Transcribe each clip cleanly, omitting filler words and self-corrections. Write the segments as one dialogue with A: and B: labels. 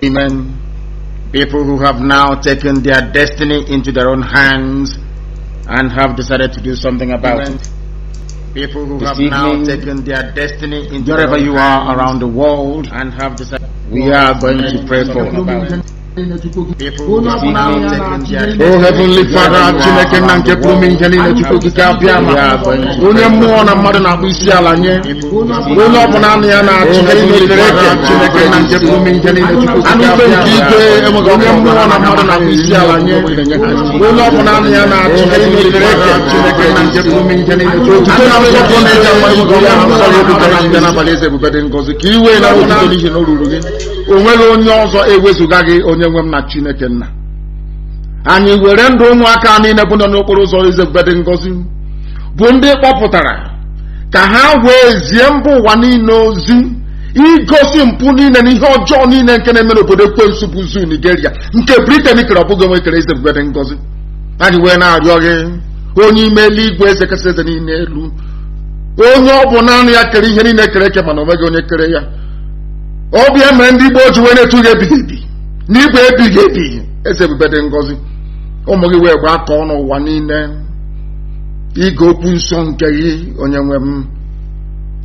A: Women, people who have now taken their destiny into their own hands and have decided to do something about it. People who have now taken their destiny into wherever you are around the world and have decided, we are going to pray for it. Oh Heavenly Father, Chineke na nke pụrụ m ihe niile Chukwu okike abịa ma onye mmụọ na mmadụ na-akpụ isi ala nye onye ọbụla anụ ya na-achụ Chineke na nke pụrụ m ihe niile Chukwu okike abịa ike enweghị onye mmụọ na mmadụ na-akpụ isi ala nye onye ọbụla anụ ya na-achụ Chineke na nke pụrụ m ihe niile Chukwu na nsọpụrụ na-eji ama enweghị onye ahụ nsọ ebube na ndị n'abalị eze ebube dị ngọzi ka iwe na otuto n'ihi na o ruru gị o nweghị onye ọzọ ewezụga gị onye nwe m na Chineke nna anyị were ndụ ụmụaka niile bụ nọ n'okporo ụzọ eze ebube dị ngọzi bụ ndị kpọpụtara ka ha wee zie mba ụwa niile ozi igosi mpụ niile na ihe ọjọọ niile nke na-eme n'obodo ekwensu bụ zu Nigeria nke Britain kere ọbụghị onwe kere eze ebube dị ngọzi anyị wee na-arịọ gị onye ime eluigwe eze kasị eze niile elu onye ọ bụ naanị ya kere ihe niile kere eke mana onweghị onye kere ya obi emere ndị Igbo ji wee na-etu ya ebighị ebi n'igwe ebighị ebi eze ebube dị ngọzi ụmụ gị wee gbaa ka ọnụ ụwa niile ige okwu nsọ nke gị onye nwe m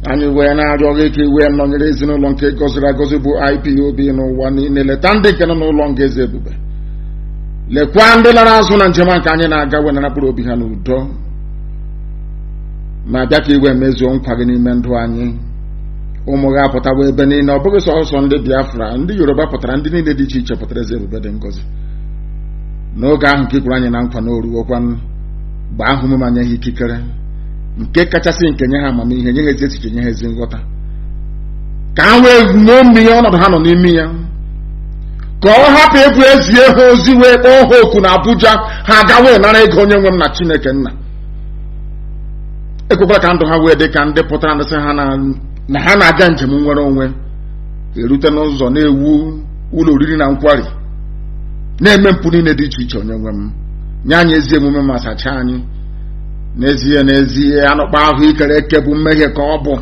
A: anyị wee na-arịọ gị ka iwee nọnyere ezinụlọ nke gọziri agọzi bụ IPOB n'ụwa niile leta ndị nke nọ n'ụlọ nga eze ebube lekwa ndị lara azụ na njem nke anyị na-aga wee narapụrụ obi ha n'udo ma bịa ka iwee mezuo nkwa gị n'ime ndụ anyị ụmụ gị apụtawa ebe niile ọ bụghị sọsọ ndị Biafra ndị Yoruba pụtara ndị niile dị iche iche pụtara eze ebube dị ngọzi n'oge ahụ nke kwuru anyị na nkwa na oruokwa mgbe ahụ ụmụ anya ha ikikere nke kachasị nke nye ha amamihe nye ha ezi echiche nye ha ezi nghọta ka ha wee ṅomie ihe ọnọdụ ha nọ n'ime ya ka ọ hapụ ebu ezie ha ozi wee kpọọ ha oku na Abuja ha aga wee nara ego onye nwe m na Chineke nna ekwekwara ka ndụ ha wee dị ka ndị pụtara ndị sị ha na ha na-aga njem nwere onwe erute n'ụzọ na-ewu ụlọ oriri na nkwari na-eme mpụ niile dị iche iche onye nwe m nye anyị ezi emume ma sachaa anyị n'ezie anụkpa ahụ ikere eke bụ mmehie ka ọ bụ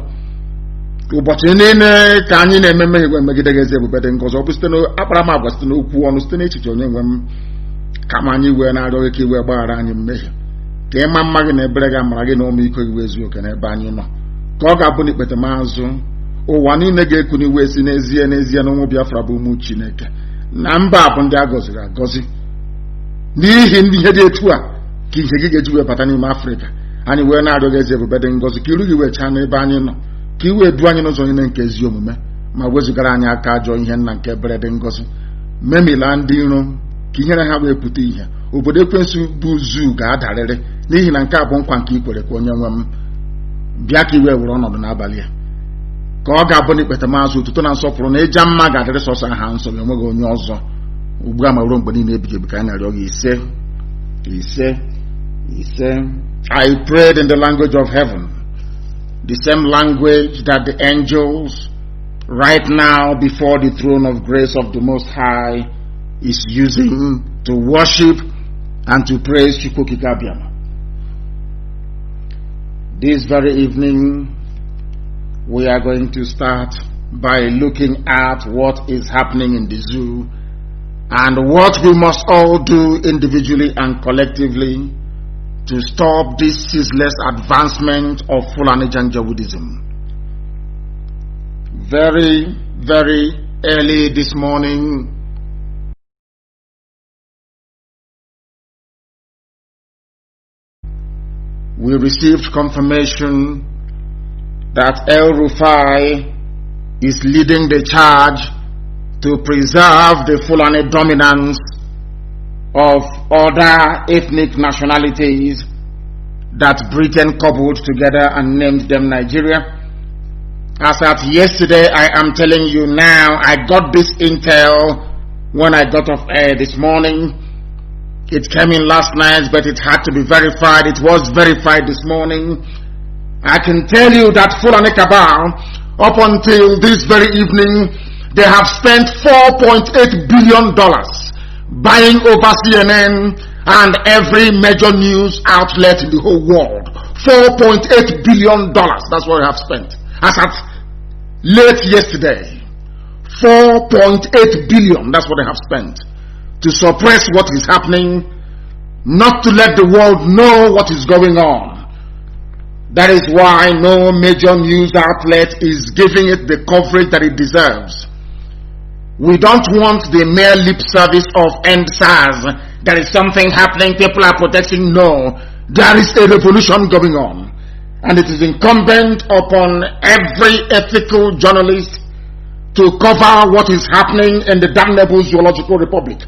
A: ụbọchị niile ka anyị na-eme mmehie gwe megide gị ezi ebube dị ngọzi ọ bụ site n'akparamagwa site n'okwu ọnụ site n'echiche onye nwe m kama anyị wee na-arịọ gị ka iwee gbaghara anyị mmehie ka ịma mma gị na ebere gị amara gị na ọmịiko gị wee zuo oke n'ebe anyị nọ ka ọ ga-abụ n'ikpete maazụ ụwa niile ga-ekuni wee si n'ezie na ụmụ Biafra bụ ụmụ Chineke na mba bụ ndị a gọziri agọzi n'ihi ndị ihe dị etu a ka ihe gị ga-eji wee bata n'ime Afrịka anyị wee na-arịọ gị ezi ebube dị ngọzi ka iru gị wee chaa n'ebe anyị nọ ka i wee duo anyị n'ụzọ niile nke ezi omume ma wezụgara anyị aka ajọ ihe nna nke ebere dị ngọzi memila ndị iro ka ihere ha wee pụta ihe obodo ekwensu bụ zu ga-adarịrị n'ihi na nke a bụ nkwa nke ikwere ka onye nwe m bịa ka iwee were ọnọdụ n'abalị a ka ọ ga-abụ n'ikpete maazụ otuto na nsọpụrụ na ịja mma ga-adịrị sọsọ ha nsọ gị enweghị onye ọzọ ugbu a ma ruo mgbe niile ebighị ebi ka anyị na-arịọ gị ise. I prayed in the language of heaven, the same language that the angels right now before the throne of grace of the Most High is using to worship and to praise Chukwu Okike Abiama. This very evening, we are going to start by looking at what is happening in the zoo and what we must all do individually and collectively to stop this ceaseless advancement of Fulani Janjaweedism. Very, very early this morning, we received confirmation that El Rufai is leading the charge to preserve the Fulani dominance of other ethnic nationalities that Britain cobbled together and named them Nigeria. As at yesterday, I am telling you now, I got this intel when I got off air this morning. It came in last night, but it had to be verified. It was verified this morning. I can tell you that Fulani Cabal, up until this very evening, they have spent $4.8 billion buying over CNN and every major news outlet in the whole world. $4.8 billion, that's what they have spent. As at late yesterday, 4.8 billion, that's what they have spent, to suppress what is happening, not to let the world know what is going on. That is why no major news outlet is giving it the coverage that it deserves. We don't want the mere lip service of end SARS. There is something happening, people are protesting. No, there is a revolution going on. And it is incumbent upon every ethical journalist to cover what is happening in the damnable Zoological Republic.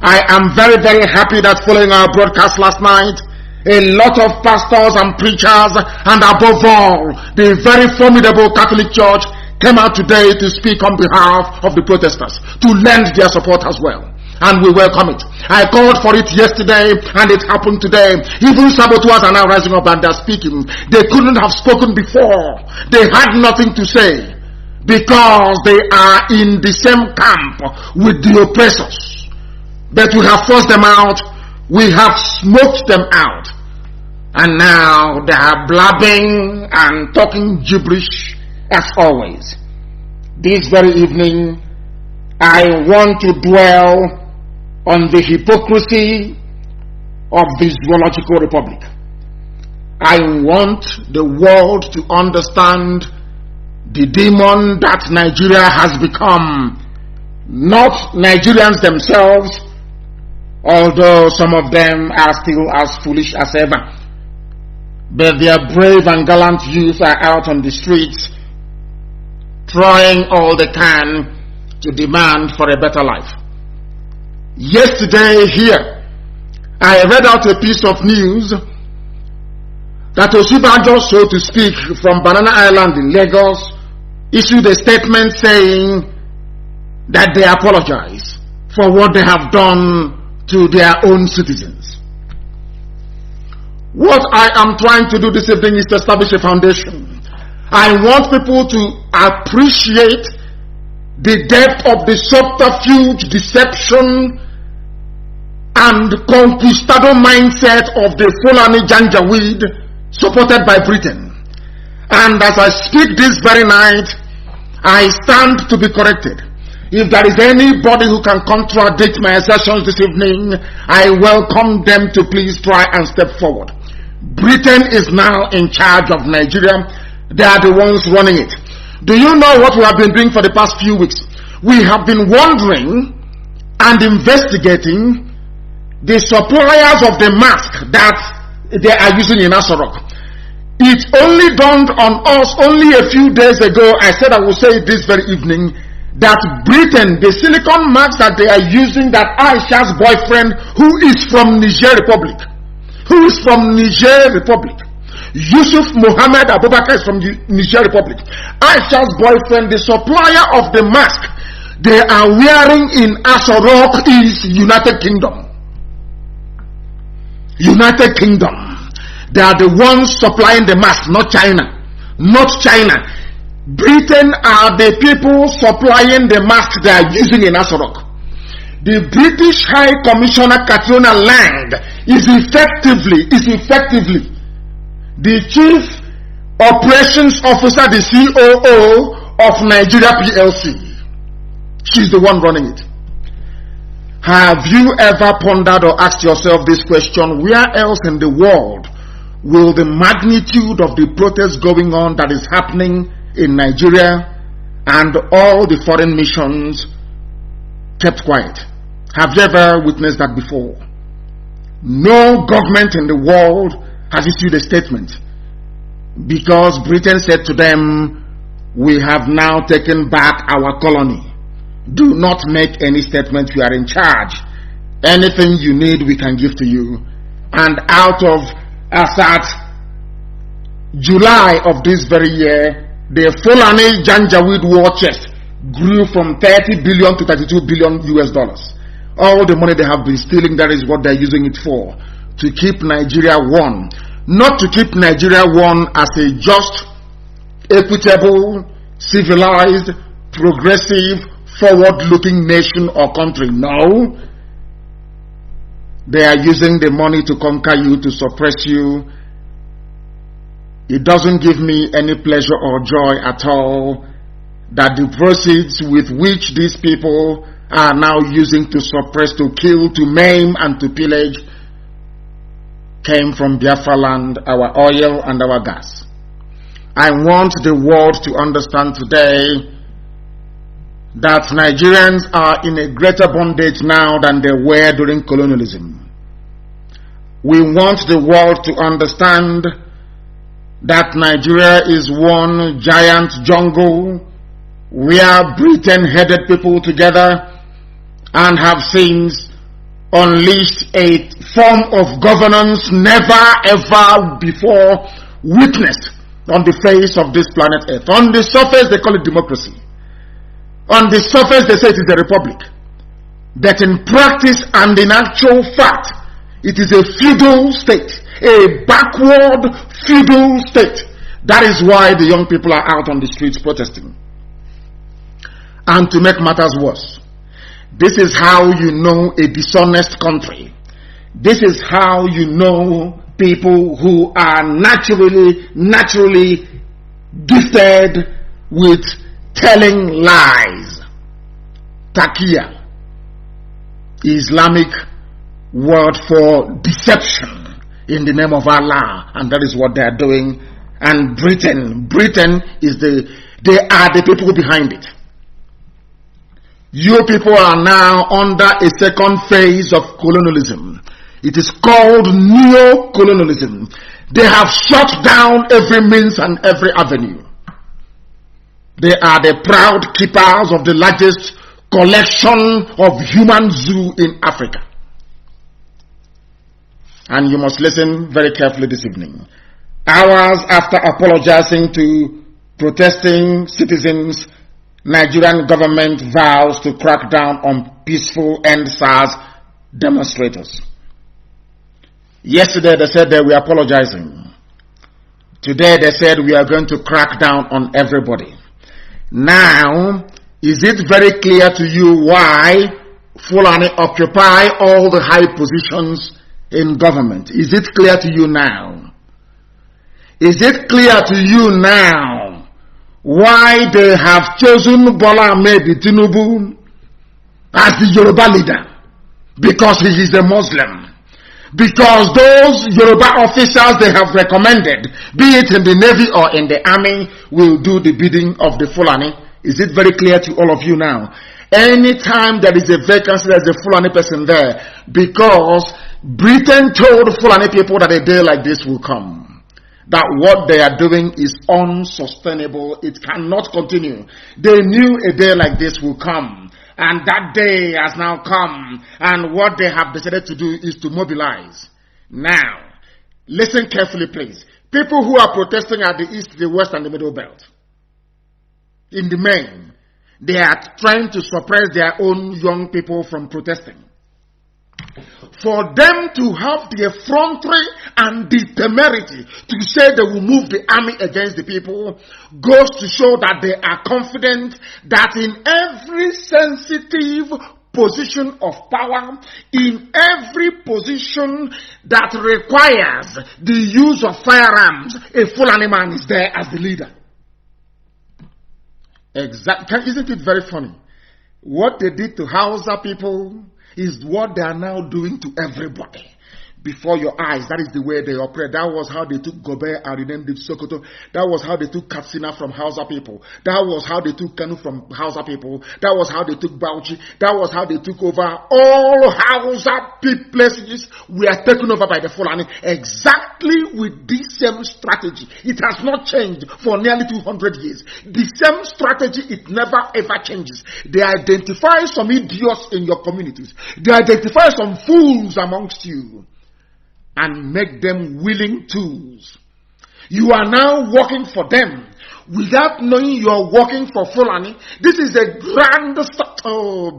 A: I am very, very happy that following our broadcast last night, a lot of pastors and preachers, and above all, the very formidable Catholic Church came out today to speak on behalf of the protesters, to lend their support as well. And we welcome it. I called for it yesterday, and it happened today. Even saboteurs are now rising up and they're speaking. They couldn't have spoken before. They had nothing to say, because they are in the same camp with the oppressors. But we have forced them out. We have smoked them out. And now they are blabbing and talking gibberish as always. This very evening, I want to dwell on the hypocrisy of the Zoological Republic. I want the world to understand the demon that Nigeria has become. Not Nigerians themselves, although some of them are still as foolish as ever. But their brave and gallant youth are out on the streets, trying all they can to demand for a better life. Yesterday here, I read out a piece of news that Osibanjo, so to speak, from Banana Island in Lagos, issued a statement saying that they apologize for what they have done to their own citizens. What I am trying to do this evening is to establish a foundation. I want people to appreciate the depth of the subterfuge, deception, and conquistador mindset of the Fulani Janjaweed supported by Britain. And as I speak this very night, I stand to be corrected. If there is anybody who can contradict my assertions this evening, I welcome them to please try and step forward. Britain is now in charge of Nigeria. They are the ones running it. Do you know what we have been doing for the past few weeks? We have been wondering and investigating the suppliers of the mask that they are using in Asorok. It only dawned on us only a few days ago, I said I will say it this very evening, that Britain, the silicone mask that they are using, that Aisha's boyfriend, who is from Niger Republic, Yusuf Mohammed Abubakar is from Niger Republic. Aisha's boyfriend, the supplier of the mask they are wearing in Asorok is United Kingdom. United Kingdom. They are the ones supplying the mask, not China. Not China. Britain are the people supplying the mask they are using in Asorok. The British High Commissioner Katrina Lang is effectively the Chief Operations Officer, the COO of Nigeria PLC. She's the one running it. Have you ever pondered or asked yourself this question? Where else in the world will the magnitude of the protest going on that is happening in Nigeria and all the foreign missions kept quiet? Have you ever witnessed that before? No government in the world has issued a statement, because Britain said to them, we have now taken back our colony. Do not make any statement. We are in charge. Anything you need, we can give to you. And out of July of this very year, the Fulani Janjaweed war chest grew from 30 billion to 32 billion US dollars. All the money they have been stealing, that is what they're using it for. To keep Nigeria one. Not to keep Nigeria one as a just, equitable, civilized, progressive, forward-looking nation or country. No. They are using the money to conquer you, to suppress you. It doesn't give me any pleasure or joy at all. that the proceeds with which these people are now using to suppress, to kill, to maim, and to pillage came from Biafra land, our oil and our gas. I want the world to understand today that Nigerians are in a greater bondage now than they were during colonialism. We want the world to understand that Nigeria is one giant jungle where Britain headed people together and have since unleashed a form of governance never ever before witnessed on the face of this planet Earth. On the surface they call it democracy. On the surface they say it is a republic. But in practice and in actual fact, it is a feudal state, a backward feudal state. That is why the young people are out on the streets protesting. And to make matters worse, this is how you know a dishonest country. This is how you know people who are naturally gifted with telling lies. Takia, Islamic word for deception in the name of Allah, and that is what they are doing. And Britain is they are the people behind it. You people are now under a second phase of colonialism. It is called neo-colonialism. They have shut down every means and every avenue. They are the proud keepers of the largest collection of human zoo in Africa. And you must listen very carefully this evening. Hours after apologizing to protesting citizens, Nigerian government vows to crack down on peaceful End SARS demonstrators. Yesterday they said they were apologizing. Today they said we are going to crack down on everybody. Now, is it very clear to you why Fulani occupy all the high positions in government? Is it clear to you now? Is it clear to you now why they have chosen Bola Ahmed Tinubu as the Yoruba leader? Because he is a Muslim. Because those Yoruba officials they have recommended, be it in the Navy or in the Army, will do the bidding of the Fulani. Is it very clear to all of you now? Anytime there is a vacancy, there is a Fulani person there. Because Britain told Fulani people that a day like this will come. That what they are doing is unsustainable. It cannot continue. They knew a day like this will come. And that day has now come. And what they have decided to do is to mobilize. Now, listen carefully please. People who are protesting at the east, the west and the middle belt, in the main, they are trying to suppress their own young people from protesting. For them to have the effrontery and the temerity to say they will move the army against the people goes to show that they are confident that in every sensitive position of power, in every position that requires the use of firearms, a Fulani man is there as the leader. Exactly. Isn't it very funny? What they did to Hausa people is what they are now doing to everybody. Before your eyes, that is the way they operate. That was how they took Gobe and renamed it Sokoto. That was how they took Katsina from Hausa people. That was how they took KANU from Hausa people. That was how they took Bauchi. That was how they took over all Hausa places were taken over by the Fulani. Exactly with this same strategy. It has not changed for nearly 200 years. The same strategy, it never ever changes. They identify some idiots in your communities. They identify some fools amongst you and make them willing tools. You are now working for them without knowing you are working for Fulani. This is a grand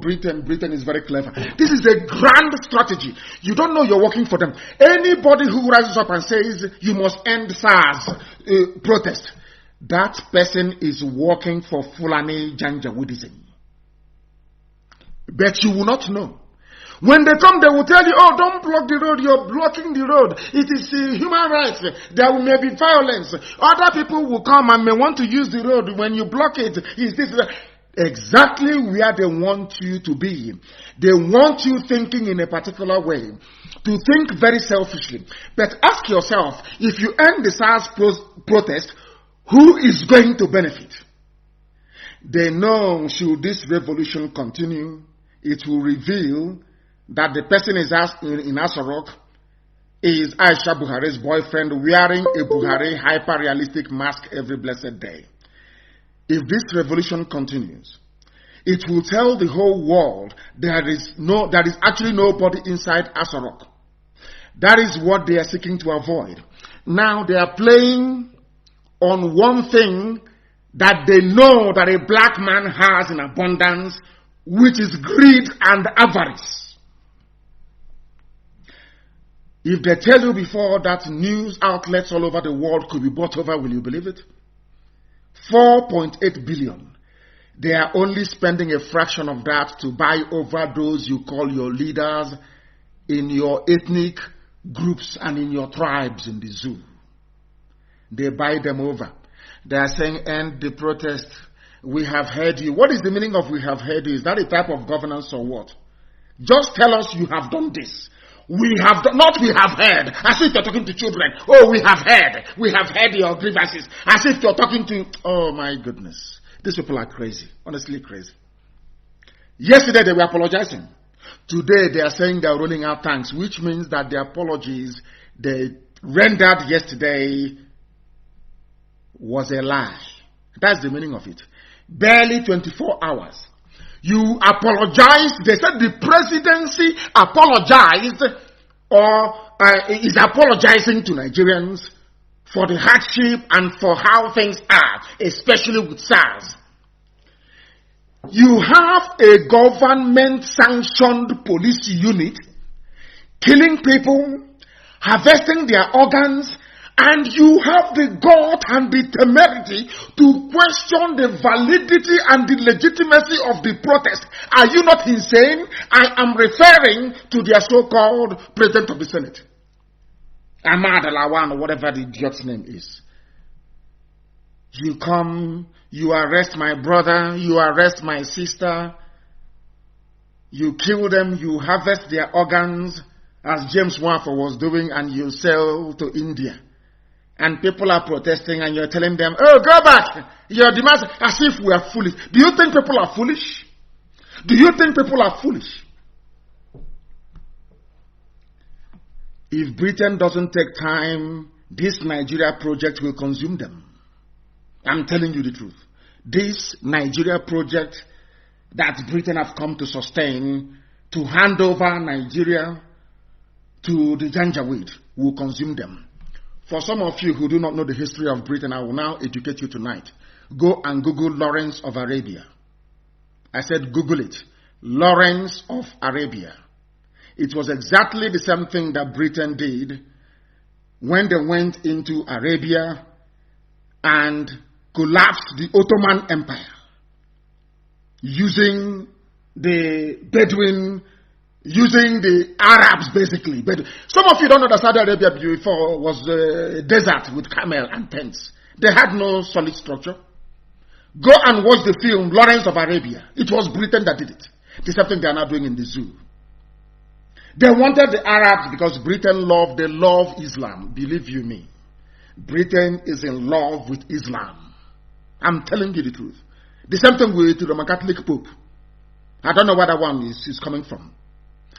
A: Britain is very clever. This is a grand strategy. You don't know you're working for them. Anybody who rises up and says you must end SARS protest, that person is working for Fulani Janjaweedism. But you will not know. When they come, they will tell you, oh, don't block the road, you're blocking the road. It is human rights. There may be violence. Other people will come and may want to use the road. When you block it, is this exactly where they want you to be? They want you thinking in a particular way, to think very selfishly. But ask yourself, if you end the SARS protest, who is going to benefit? They know should this revolution continue, it will reveal that the person is in Asarok is Aisha Buhari's boyfriend wearing a Buhari hyper-realistic mask every blessed day. If this revolution continues, it will tell the whole world there is actually nobody inside Asarok. That is what they are seeking to avoid. Now they are playing on one thing that they know that a black man has in abundance, which is greed and avarice. If they tell you before that news outlets all over the world could be bought over, will you believe it? 4.8 billion. They are only spending a fraction of that to buy over those you call your leaders in your ethnic groups and in your tribes in the zoo. They buy them over. They are saying, end the protest. We have heard you. What is the meaning of we have heard you? Is that a type of governance or what? Just tell us you have done this. We have done, not we have heard. As if you're talking to children. Oh, we have heard. We have heard your grievances. As if you're talking to, oh my goodness. These people are crazy. Honestly crazy. Yesterday they were apologizing. Today they are saying they are rolling out tanks, which means that the apologies they rendered yesterday was a lie. That's the meaning of it. Barely 24 hours. You apologized. They said the presidency apologized or is apologizing to Nigerians for the hardship and for how things are, especially with SARS. You have a government-sanctioned police unit killing people, harvesting their organs, and you have the guts and the temerity to question the validity and the legitimacy of the protest. Are you not insane? I am referring to their so-called President of the Senate, Ahmad Lawan, or whatever the idiot's name is. You come, you arrest my brother, you arrest my sister, you kill them, you harvest their organs, as James Waffle was doing, and you sell to India. And people are protesting and you're telling them, oh, go back. Your demands, as if we are foolish. Do you think people are foolish? Do you think people are foolish? If Britain doesn't take time, this Nigeria project will consume them. I'm telling you the truth. This Nigeria project that Britain have come to sustain, to hand over Nigeria to the Janjaweed, will consume them. For some of you who do not know the history of Britain, I will now educate you tonight. Go and Google Lawrence of Arabia. I said Google it. Lawrence of Arabia. It was exactly the same thing that Britain did when they went into Arabia and collapsed the Ottoman Empire using the Bedouin, using the Arabs basically. But some of you don't know that Saudi Arabia before was a desert with camel and tents. They had no solid structure. Go and watch the film Lawrence of Arabia. It was Britain that did it. The same thing they are now doing in the zoo. They wanted the Arabs because Britain they love Islam. Believe you me. Britain is in love with Islam. I'm telling you the truth. The same thing with the Roman Catholic Pope. I don't know where that one is coming from.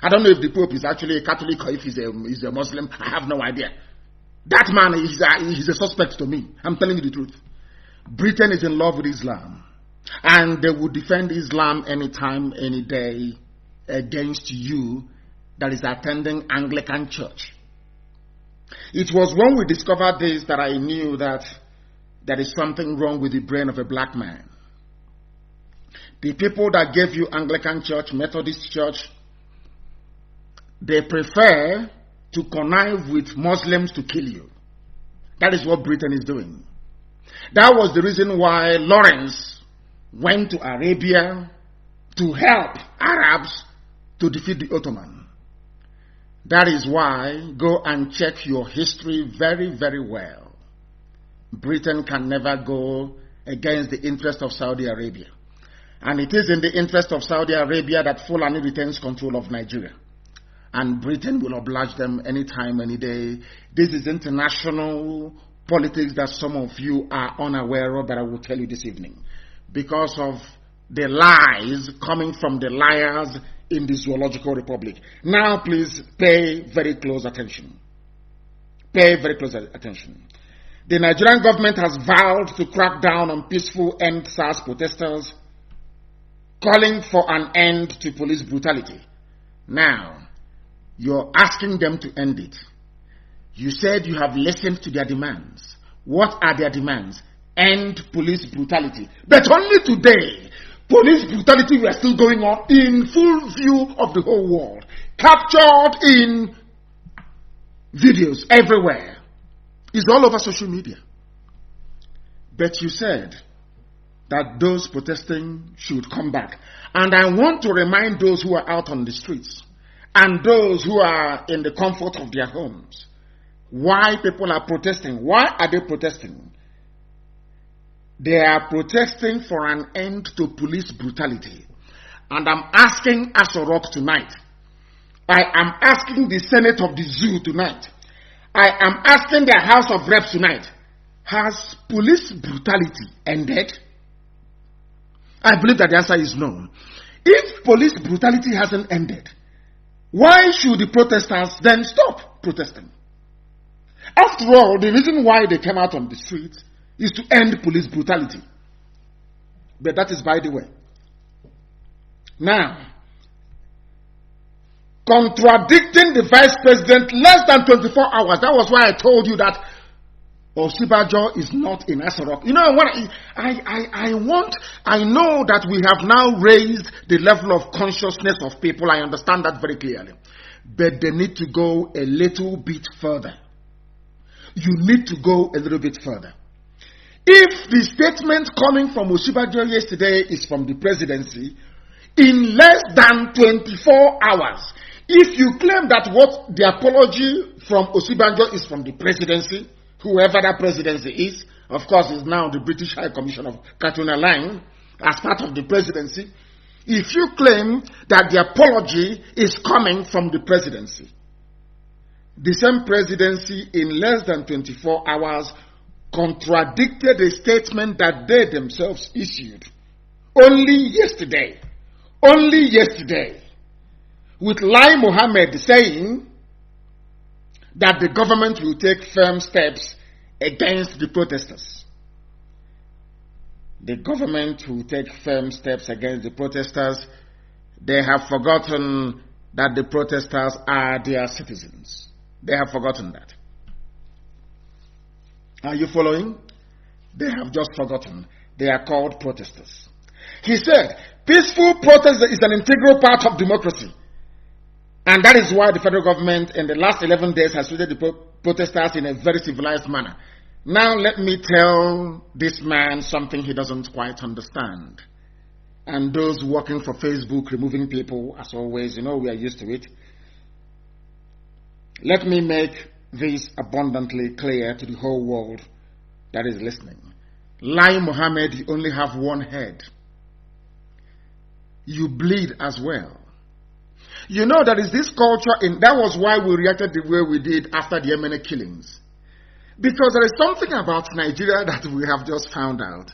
A: I don't know if the Pope is actually a Catholic or if he's a Muslim. I have no idea. That man is a suspect to me. I'm telling you the truth. Britain is in love with Islam. And they will defend Islam anytime, any day against you that is attending Anglican church. It was when we discovered this that I knew that there is something wrong with the brain of a black man. The people that gave you Anglican church, Methodist church, they prefer to connive with Muslims to kill you. That is what Britain is doing. That was the reason why Lawrence went to Arabia to help Arabs to defeat the Ottoman. That is why go and check your history very, very well. Britain can never go against the interest of Saudi Arabia. And it is in the interest of Saudi Arabia that Fulani retains control of Nigeria. And Britain will oblige them anytime, any day. This is international politics that some of you are unaware of, that I will tell you this evening. Because of the lies coming from the liars in the Zoological Republic. Now please pay very close attention. Pay very close attention. The Nigerian government has vowed to crack down on peaceful End SARS protesters, calling for an end to police brutality. Now, you're asking them to end it. You said you have listened to their demands. What are their demands? End police brutality. But only today, police brutality were still going on in full view of the whole world. Captured in videos everywhere. It's all over social media. But you said that those protesting should come back. And I want to remind those who are out on the streets and those who are in the comfort of their homes why people are protesting. Why are they protesting? They are protesting for an end to police brutality. And I'm asking Asorok tonight. I am asking the Senate of the Zoo tonight. I am asking the House of Reps tonight. Has police brutality ended? I believe that the answer is no. If police brutality hasn't ended, why should the protesters then stop protesting? After all, the reason why they came out on the streets is to end police brutality. But that is by the way. Now, contradicting the vice president less than 24 hours. That was why I told you that Osibajo is not in Asorok. You know what? I know that we have now raised the level of consciousness of people. I understand that very clearly. But they need to go a little bit further. You need to go a little bit further. If the statement coming from Osibajo yesterday is from the presidency, in less than 24 hours, if you claim that what the apology from Osibajo is from the presidency, whoever that presidency is, of course, is now the British High Commission of Katuna Line, as part of the presidency. If you claim that the apology is coming from the presidency, the same presidency in less than 24 hours contradicted a statement that they themselves issued only yesterday, with Lai Mohammed saying that the government will take firm steps against the protesters. The government will take firm steps against the protesters. They have forgotten that the protesters are their citizens. They have forgotten that. Are you following? They have just forgotten. They are called protesters. He said, peaceful protest is an integral part of democracy. And that is why the federal government in the last 11 days has treated the protesters in a very civilized manner. Now let me tell this man something he doesn't quite understand. And those working for Facebook, removing people, as always, you know, we are used to it. Let me make this abundantly clear to the whole world that is listening. Lai Mohammed, you only have one head. You bleed as well. You know, there is this culture, that was why we reacted the way we did after the MNA killings. Because there is something about Nigeria that we have just found out.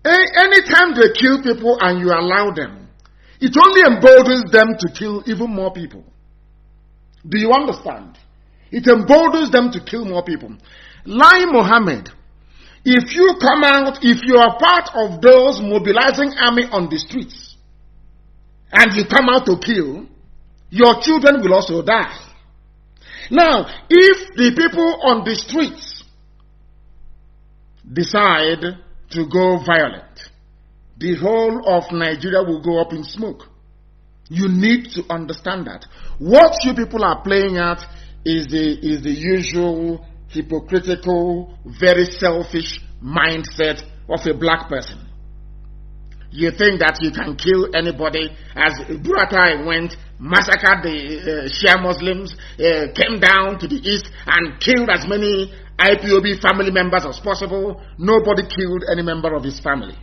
A: Anytime they kill people and you allow them, it only emboldens them to kill even more people. Do you understand? It emboldens them to kill more people. Lai Mohammed, if you come out, if you are part of those mobilizing army on the streets, and you come out to kill, your children will also die. Now, if the people on the streets decide to go violent, the whole of Nigeria will go up in smoke. You need to understand that. What you people are playing at is the usual hypocritical, very selfish mindset of a black person. You think that you can kill anybody, as Buratai went, massacred the Shia Muslims, came down to the east and killed as many IPOB family members as possible. Nobody killed any member of his family.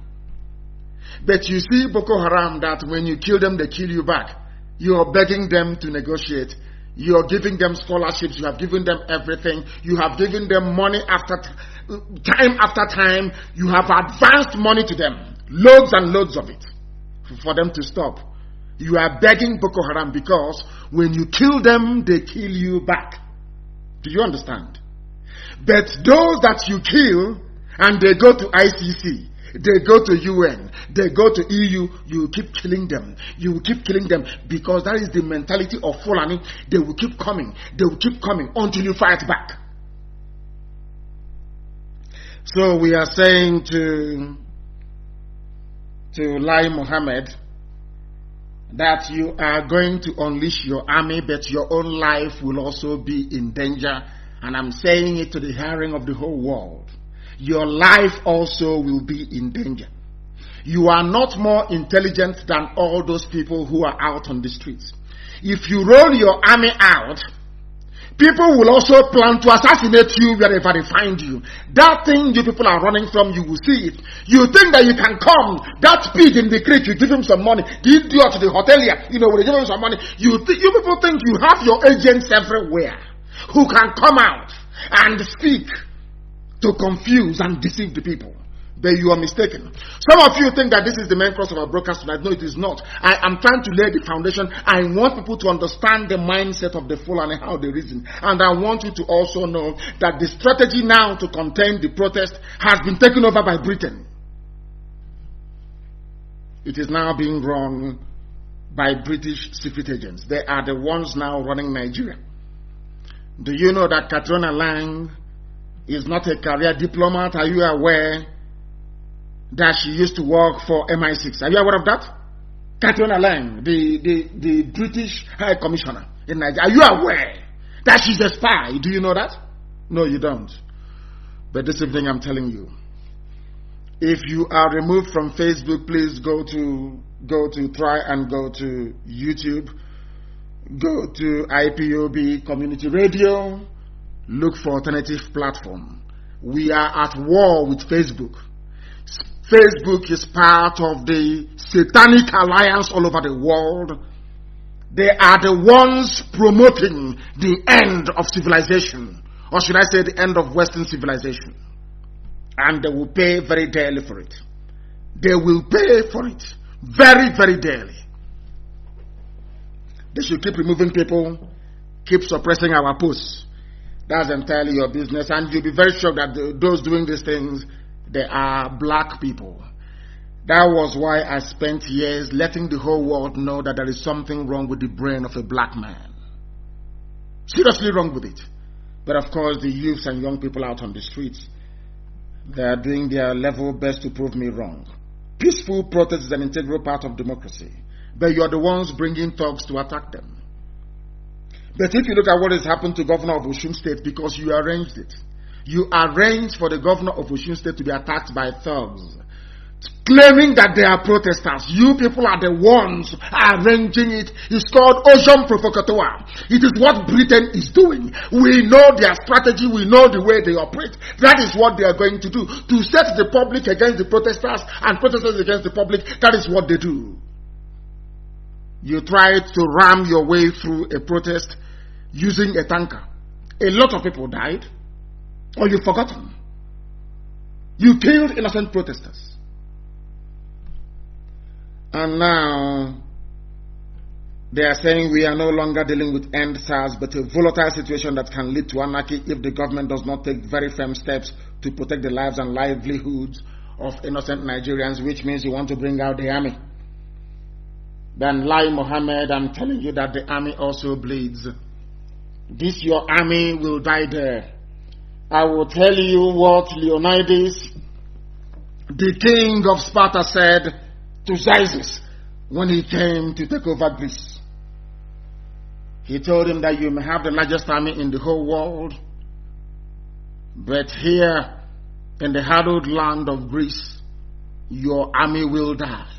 A: But you see Boko Haram, that when you kill them, they kill you back. You are begging them to negotiate. You are giving them scholarships. You have given them everything. You have given them money time after time. You have advanced money to them. Loads and loads of it. For them to stop. You are begging Boko Haram, because when you kill them, they kill you back. Do you understand? But those that you kill, and they go to ICC, they go to UN, they go to EU, you keep killing them. You will keep killing them, because that is the mentality of Fulani. They will keep coming. They will keep coming until you fight back. So we are saying to Lai Mohammed that you are going to unleash your army, but your own life will also be in danger. And I'm saying it to the hearing of the whole world. Your life also will be in danger. You are not more intelligent than all those people who are out on the streets. If you roll your army out, people will also plan to assassinate you wherever they find you. That thing you people are running from, you will see it. You think that you can come, that pig in the creek, you give him some money. The idiot to the hotelier, you know, when you give him some money, you people think you have your agents everywhere who can come out and speak to confuse and deceive the people. But you are mistaken. Some of you think that this is the main cross of our broadcast tonight. No, it is not. I am trying to lay the foundation. I want people to understand the mindset of the Fulani and how they reason. And I want you to also know that the strategy now to contain the protest has been taken over by Britain. It is now being run by British secret agents. They are the ones now running Nigeria. Do you know that Katrina Lang is not a career diplomat? Are you aware that she used to work for MI6? Are you aware of that? Katrina Lang, the British High Commissioner in Nigeria. Are you aware that she's a spy? Do you know that? No, you don't. But this evening I'm telling you. If you are removed from Facebook, please go to YouTube. Go to IPOB Community Radio. Look for alternative platform. We are at war with Facebook. Facebook is part of the satanic alliance all over the world. They are the ones promoting the end of civilization. Or should I say the end of Western civilization. And they will pay very dearly for it. They will pay for it. Very, very dearly. They should keep removing people, keep suppressing our posts. That's entirely your business. And you'll be very sure that those doing these things, they are black people. That was why I spent years letting the whole world know that there is something wrong with the brain of a black man. Seriously wrong with it. But of course, the youths and young people out on the streets, they are doing their level best to prove me wrong. Peaceful protest is an integral part of democracy. But you are the ones bringing thugs to attack them. But if you look at what has happened to Governor of Osun State, because you arranged it. You arranged for the Governor of Osun State to be attacked by thugs, claiming that they are protesters. You people are the ones arranging it. It's called Ocean Provocateur. It is what Britain is doing. We know their strategy. We know the way they operate. That is what they are going to do. To set the public against the protesters and protesters against the public, that is what they do. You tried to ram your way through a protest using a tanker. A lot of people died. Or you've forgotten. You killed innocent protesters. And now they are saying we are no longer dealing with end SARS, but a volatile situation that can lead to anarchy if the government does not take very firm steps to protect the lives and livelihoods of innocent Nigerians, which means you want to bring out the army. Then Lai Mohammed, I'm telling you that the army also bleeds. This your army will die there. I will tell you what Leonidas, the king of Sparta, said to Xerxes when he came to take over Greece. He told him that you may have the largest army in the whole world, but here in the hallowed land of Greece, your army will die.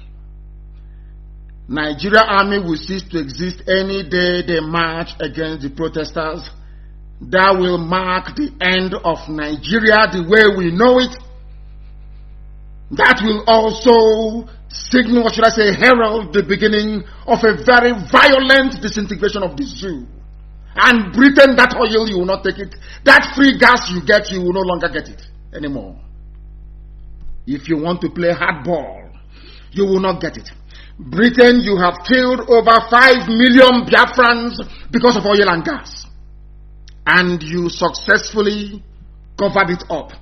A: Nigeria army will cease to exist any day they march against the protesters. That will mark the end of Nigeria the way we know it. That will also signal, or should I say, herald the beginning of a very violent disintegration of the zoo. And Britain, that oil, you will not take it. That free gas you get, you will no longer get it anymore. If you want to play hardball, you will not get it. Britain, you have killed over 5 million Biafrans because of oil and gas. And you successfully covered it up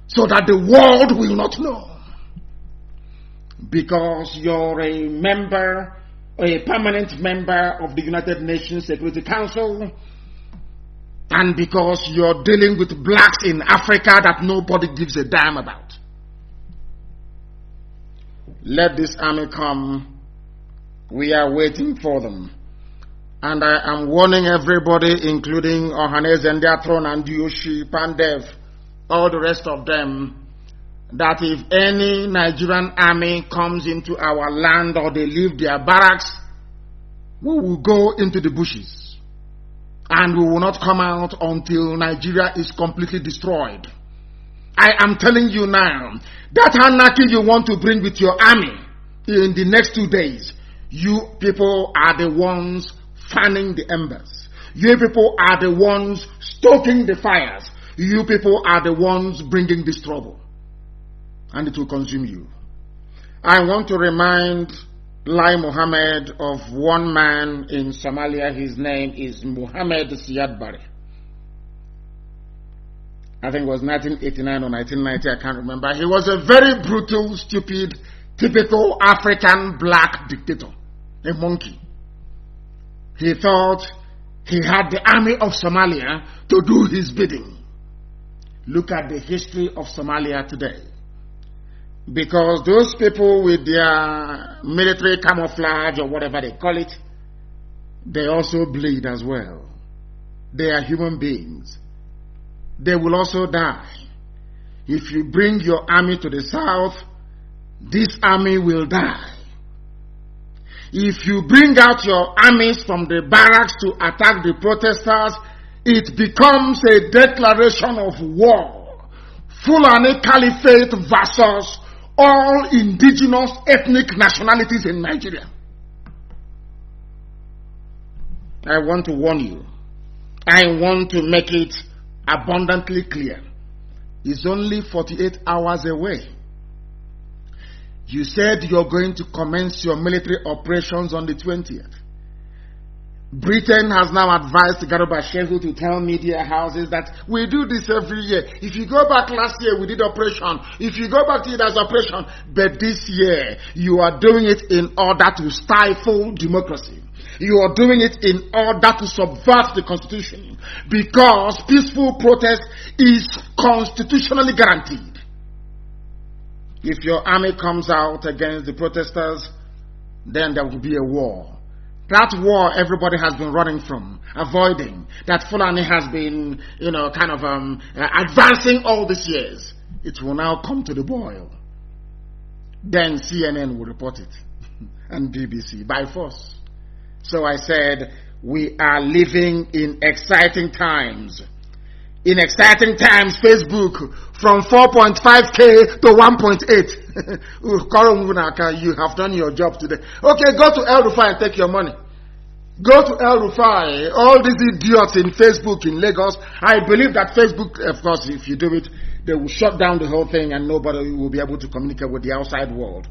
A: so that the world will not know. Because you're a member, a permanent member of the United Nations Security Council, and because you're dealing with blacks in Africa that nobody gives a damn about. Let this army come. We are waiting for them. And I am warning everybody, including Ohanes and Throne and Yoshi, Pandev, all the rest of them, that if any Nigerian army comes into our land or they leave their barracks, we will go into the bushes. And we will not come out until Nigeria is completely destroyed. I am telling you now, that anarchy you want to bring with your army in the next 2 days, you people are the ones fanning the embers. You people are the ones stoking the fires. You people are the ones bringing this trouble. And it will consume you. I want to remind Lai Mohammed of one man in Somalia. His name is Mohammed Siad Barre. I think it was 1989 or 1990, I can't remember. He was a very brutal, stupid, typical African black dictator. A monkey. He thought he had the army of Somalia to do his bidding. Look at the history of Somalia today. Because those people with their military camouflage or whatever they call it, they also bleed as well. They are human beings. They will also die. If you bring your army to the south, this army will die. If you bring out your armies from the barracks to attack the protesters, it becomes a declaration of war. Fulani Caliphate versus all indigenous ethnic nationalities in Nigeria. I want to warn you. I want to make it abundantly clear. It's only 48 hours away. You said you're going to commence your military operations on the 20th. Britain has now advised Garuba Shehu to tell media houses that we do this every year. If you go back last year, we did operation. If you go back to it as operation. But this year, you are doing it in order to stifle democracy. You are doing it in order to subvert the constitution. Because peaceful protest is constitutionally guaranteed. If your army comes out against the protesters, then there will be a war. That war everybody has been running from, avoiding, that Fulani has been, advancing all these years. It will now come to the boil. Then CNN will report it, and BBC, by force. So I said, we are living in exciting times. In exciting times, Facebook, from 4.5K to 1.8. You have done your job today. Okay, go to El Rufai and take your money. Go to El Rufai. All these idiots in Facebook in Lagos. I believe that Facebook, of course, if you do it, they will shut down the whole thing and nobody will be able to communicate with the outside world.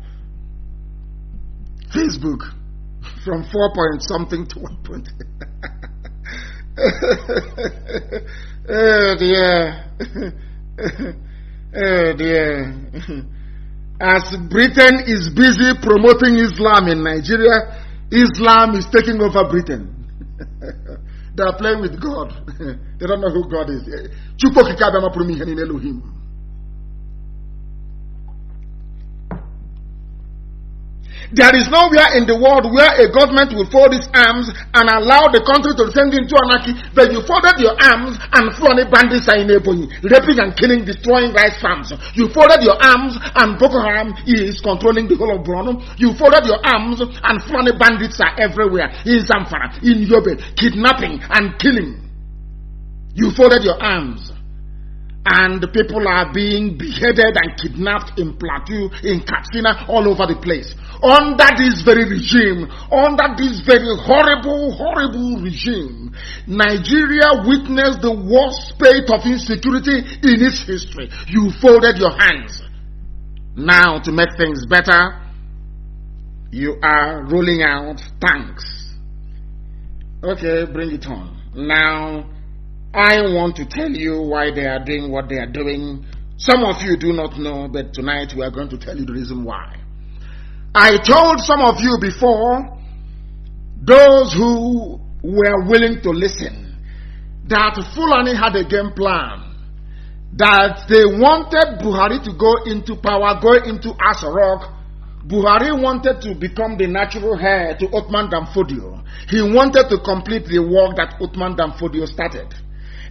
A: Facebook, from 4-point-something to 1.8. Oh dear. Oh dear. As Britain is busy promoting Islam in Nigeria, Islam is taking over Britain. They are playing with God. They don't know who God is. There is nowhere in the world where a government will fold its arms and allow the country to descend into anarchy, but you folded your arms and Fulani bandits are in Ebonyi, raping and killing, destroying rice farms. You folded your arms and Boko Haram is controlling the whole of Borno. You folded your arms and Fulani bandits are everywhere, in Zamfara, in Yobe, kidnapping and killing. You folded your arms. And people are being beheaded and kidnapped in Plateau, in Katsina, all over the place. Under this very regime, under this very horrible, horrible regime, Nigeria witnessed the worst spate of insecurity in its history. You folded your hands. Now, to make things better, you are rolling out tanks. Okay, bring it on. Now, I want to tell you why they are doing what they are doing. Some of you do not know, but tonight we are going to tell you the reason why. I told some of you before, those who were willing to listen, that Fulani had a game plan, that they wanted Buhari to go into power, go into Asarok. Buhari wanted to become the natural heir to Othman Danfodio. He wanted to complete the work that Othman Danfodio started.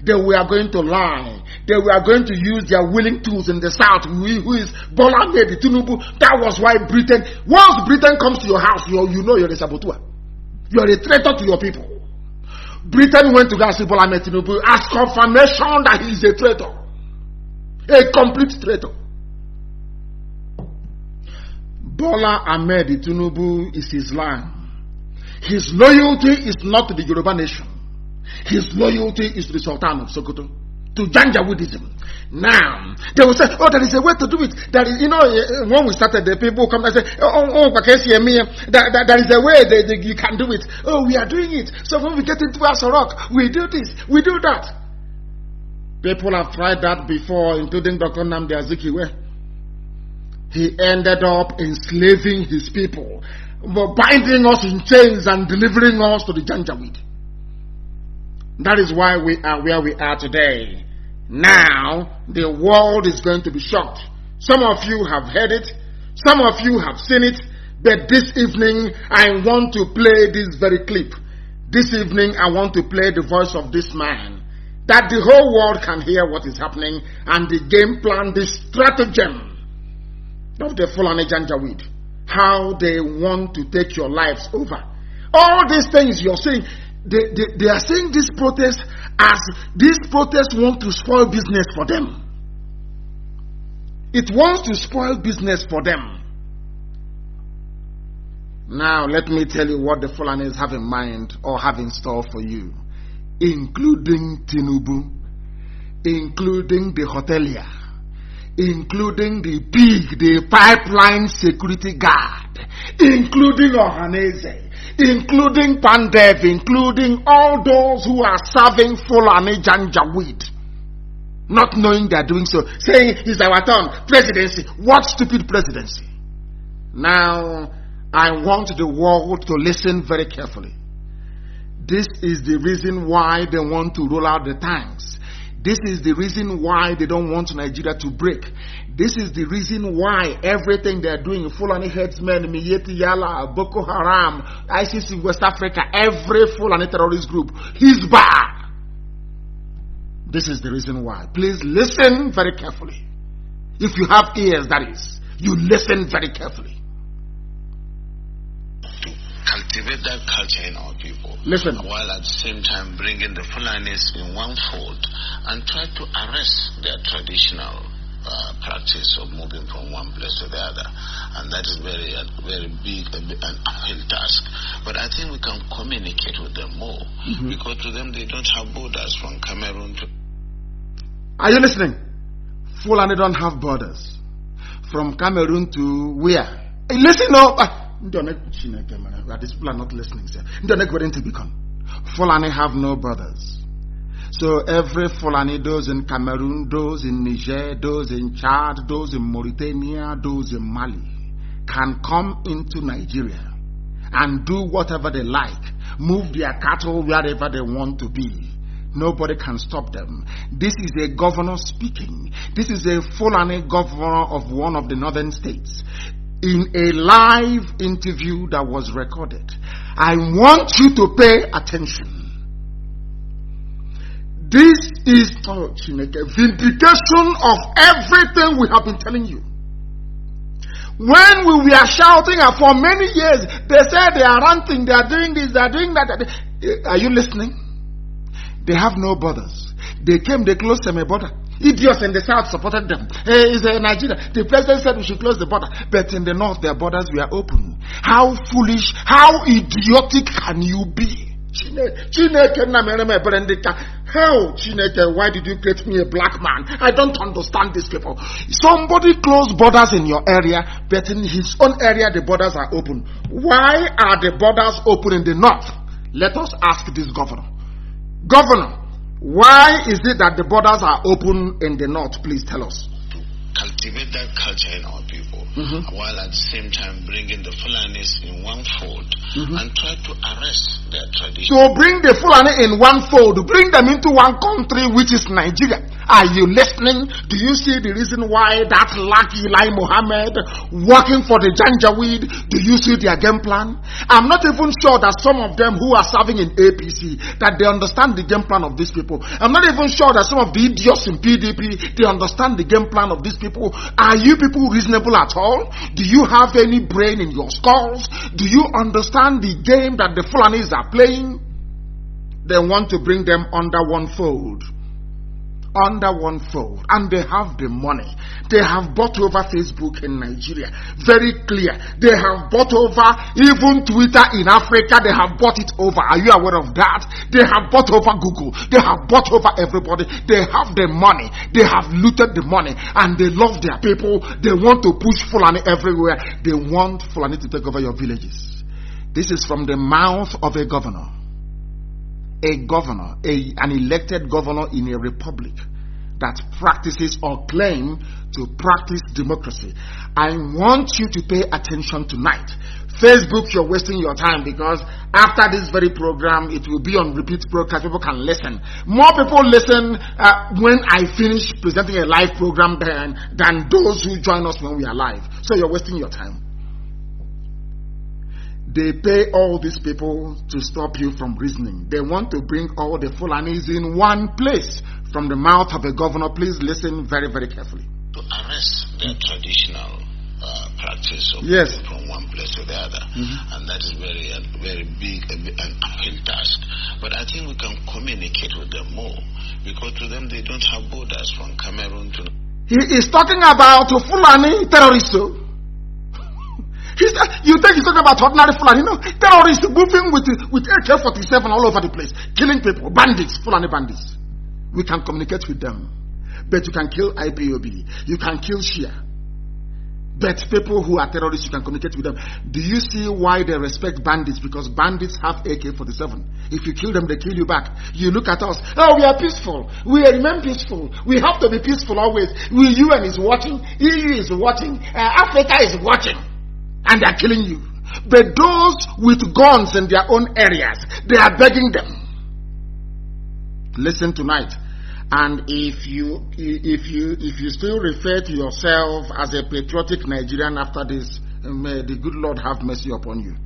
A: They were going to lie. They were going to use their willing tools in the south, who is Bola Ahmed Tinubu. That was why Britain, once Britain comes to your house, you know you're a saboteur. You're a traitor to your people. Britain went to go and see Bola Ahmed Tinubu as confirmation that he is a traitor. A complete traitor. Bola Ahmed Tinubu is Islam. His loyalty is not to the Yoruba nation. His loyalty is to the Sultan of Sokoto, to Janjaweedism. Now, they will say, oh, there is a way to do it. There is, when we started, the people come and say, there is a way that you can do it. Oh, we are doing it. So when we get into Asarok, we do this, we do that. People have tried that before, including Dr. NNAMDI Azikiwe. He ended up enslaving his people, binding us in chains and delivering us to the Janjaweed. That is why we are where we are today. Now, the world is going to be shocked. Some of you have heard it. Some of you have seen it. But this evening, I want to play this very clip. This evening, I want to play the voice of this man, that the whole world can hear what is happening and the game plan, the stratagem of the Fulani Janjaweed. How they want to take your lives over. All these things you're seeing, they are saying this protest as these protests want to spoil business for them. It wants to spoil business for them. Now let me tell you what the Fulanis have in mind or have in store for you, including Tinubu, including the hotelier, including the pig, the pipeline security guard, including Ohaneze, including Pandev, including all those who are serving Fulani Janjaweed, not knowing they are doing so, saying it's our turn, presidency. What stupid presidency? Now, I want the world to listen very carefully. This is the reason why they want to roll out the tanks. This is the reason why they don't want Nigeria to break. This is the reason why everything they are doing, Fulani headsmen, Miyetti Yala, Boko Haram, ISIS in West Africa, every Fulani terrorist group, Hizbah. This is the reason why. Please listen very carefully. If you have ears, that is, you listen very carefully.
B: Cultivate that culture in our people.
A: Listen.
B: While at the same time bringing the Fulanis in one fold and try to arrest their traditional practice of moving from one place to the other. And that is very big and uphill task. But I think we can communicate with them more, because to them they don't have borders from Cameroon to...
A: Are you listening? Fulani don't have borders. From Cameroon to where? Hey, listen up. These people are not listening. Fulani have no borders. So every Fulani, those in Cameroon, those in Niger, those in Chad, those in Mauritania, those in Mali, can come into Nigeria and do whatever they like, move their cattle wherever they want to be. Nobody can stop them. This is a governor speaking. This is a Fulani governor of one of the northern states. in a live interview that was recorded. I want you to pay attention. This is vindication of everything we have been telling you. When we were shouting for many years, they said they are ranting, they are doing this, they are doing that. Are you listening? They have no borders. They came, they closed them a border. Idiots in the south supported them. It's Nigeria. The president said we should close the border. But in the north, their borders were open. How foolish, how idiotic can you be? Hell, Chineke, why did you create me a black man? I don't understand these people. Somebody closed borders in your area, but in his own area the borders are open. Why are the borders open in the north? Let us ask this governor. Governor, why is it that the borders are open in the north? Please tell us.
B: Cultivate that culture in our people, while at the same time bringing the Fulanis in one fold and try to arrest their tradition.
A: So bring the Fulani in one fold, bring them into one country, which is Nigeria. Are you listening? Do you see the reason why that lucky Lai Mohammed working for the Janjaweed? Do you see their game plan? I'm not even sure that some of them who are serving in APC, that they understand the game plan of these people. I'm not even sure that some of the idiots in PDP, they understand the game plan of these people. Are you people reasonable at all? Do you have any brain in your skulls? Do you understand the game that the Fulanis are playing? They want to bring them under one fold. Under one fold, and they have the money. They have bought over Facebook in Nigeria. Very clear. They have bought over even Twitter in Africa. They have bought it over. Are you aware of that? They have bought over Google. They have bought over everybody. They have the money. They have looted the money, and they love their people. They want to push Fulani everywhere. They want Fulani to take over your villages. This is from the mouth of a governor. A governor, an elected governor in a republic that practices or claim to practice democracy. I want you to pay attention tonight. Facebook, you're wasting your time, because after this very program, it will be on repeat broadcast. People can listen. More people listen when I finish presenting a live program than those who join us when we are live. So you're wasting your time. They pay all these people to stop you from reasoning. They want to bring all the Fulanis in one place. From the mouth of a governor, please listen very, very carefully.
B: To arrest their traditional practice of from one place to the other. And that is very big and uphill task. But I think we can communicate with them more, because to them they don't have borders from Cameroon to...
A: He is talking about Fulani terrorists. You think he's talking about ordinary Fulani? No, terrorists moving with AK-47 all over the place, killing people, bandits, Fulani bandits. We can communicate with them, but you can kill IPOB, you can kill Shia, but people who are terrorists, you can communicate with them. Do you see why they respect bandits? Because bandits have AK-47. If you kill them, they kill you back. You look at us, oh, we are peaceful, we remain peaceful, we have to be peaceful always. UN is watching, EU is watching, Africa is watching. And they are killing you. But those with guns in their own areas, they are begging them. Listen tonight. And if you still refer to yourself as a patriotic Nigerian after this, may the good Lord have mercy upon you,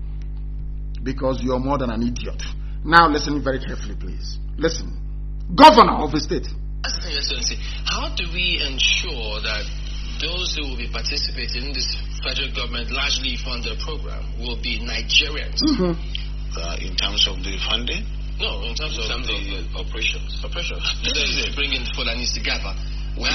A: because you are more than an idiot. Now listen very carefully, please. Listen. Governor of a state.
C: How do we ensure that those who will be participating in this federal government largely funded program will be Nigerians?
B: In terms of the funding?
C: No, in terms of the operations. This is bringing Fulanis together.
A: The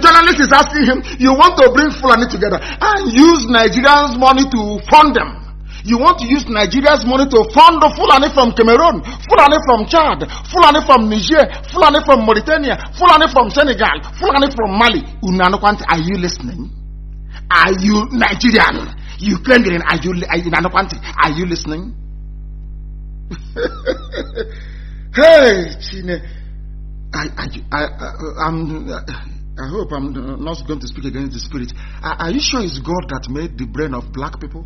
A: journalist is asking him, you want to bring Fulani together and use Nigerians' money to fund them. You want to use Nigeria's money to fund the Fulani from Cameroon, Fulani from Chad, Fulani from Niger, Fulani from Mauritania, Fulani from Senegal, Fulani from Mali. Are you listening? Are you Nigerian? Ukrainian? Are you listening? Hey, Chine. I hope I'm not going to speak against the spirit. Are you sure it's God that made the brain of black people?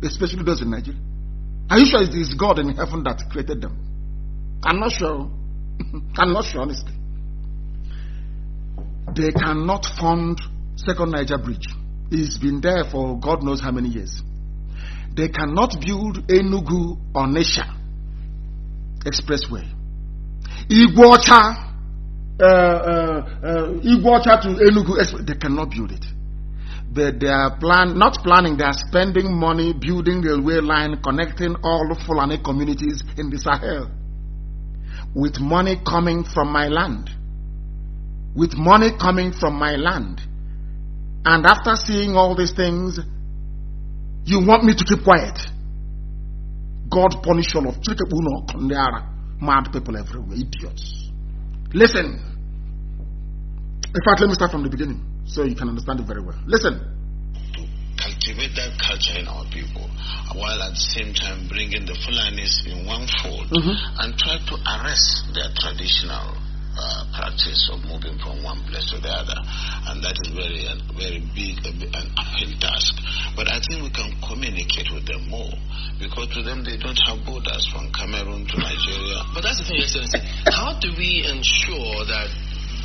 A: Especially those in Nigeria. Are you sure it is God in heaven that created them? I'm not sure. I'm not sure, honestly. They cannot fund Second Niger Bridge. It's been there for God knows how many years. They cannot build Enugu Onitsha expressway. Iguacha to Enugu express. They cannot build it. But they are not planning. They are spending money building railway line connecting all the Fulani communities in the Sahel. With money coming from my land. With money coming from my land. And after seeing all these things, you want me to keep quiet? God punish all of mad people everywhere, idiots. Listen. In fact, let me start from the beginning so you can understand it very well. Listen.
B: Cultivate that culture in our people, while at the same time bringing the Fulanis in one fold and try to arrest their traditional practice of moving from one place to the other. And that is very big, an uphill task. But I think we can communicate with them more, because to them they don't have borders from Cameroon to Nigeria.
C: But that's the thing, Excellency. How do we ensure that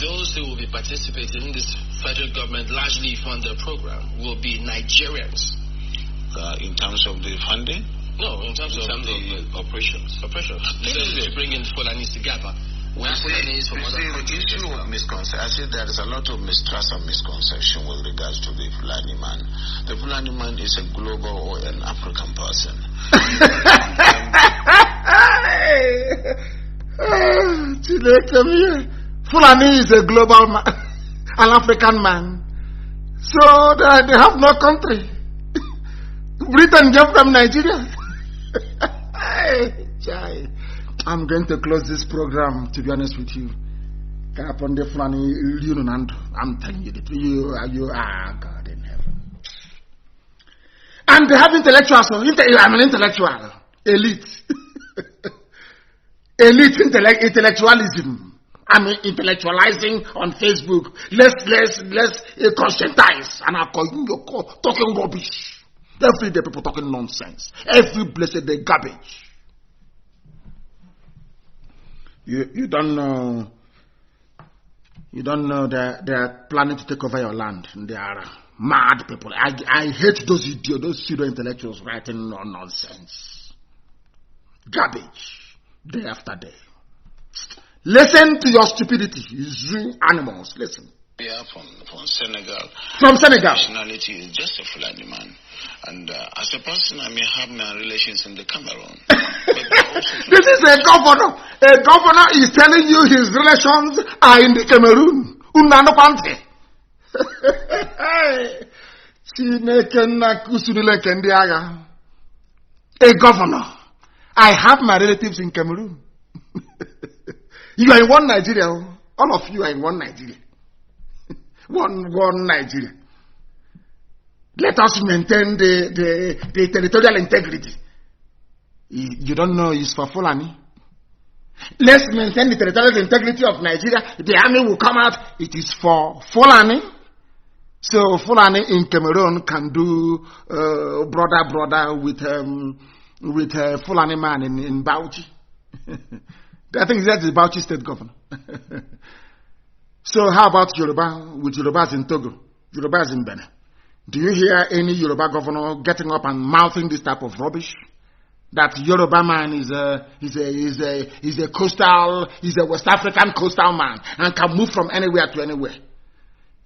C: those who will be participating in this federal government largely funded program will be Nigerians?
B: In terms of the funding?
C: No, in terms of the operations. To bring in Fulanis together.
B: The issue of misconception, I said there is a lot of mistrust and misconception with regards to the Fulani man. The Fulani man is a global or an African person.
A: Fulani is a global man, an African man. So they have no country. Britain gave them Nigeria. I'm going to close this program, to be honest with you. I'm telling you the truth. You are God in heaven. And they have intellectuals. I'm an intellectual. Elite. Elite intellectualism. I'm intellectualizing on Facebook. Let's conscientize. And I'm talking rubbish. Every day people talking nonsense. Every blessed day garbage. You don't know that they are planning to take over your land. They are mad people. I hate those idiots, those pseudo intellectuals writing nonsense, garbage, day after day. Listen to your stupidity, you zoo animals. Listen.
B: Yeah, from Senegal.
A: From Senegal.
B: Nationality is just a Fulani man. And as a person, I may have my relations in the Cameroon.
A: This is a governor. A governor is telling you his relations are in the Cameroon. A governor. I have my relatives in Cameroon. You are in one Nigeria. All of you are in one Nigeria. One Nigeria. Let us maintain the territorial integrity. You don't know it's for Fulani. Let's maintain the territorial integrity of Nigeria. The army will come out. It is for Fulani. So Fulani in Cameroon can do brother with Fulani man in Bauchi. I think that's the Bauchi state governor. So how about Yoruba with Yorubas in Togo, Yorubas in Benin? Do you hear any Yoruba governor getting up and mouthing this type of rubbish? That Yoruba man is a coastal, is a West African coastal man and can move from anywhere to anywhere.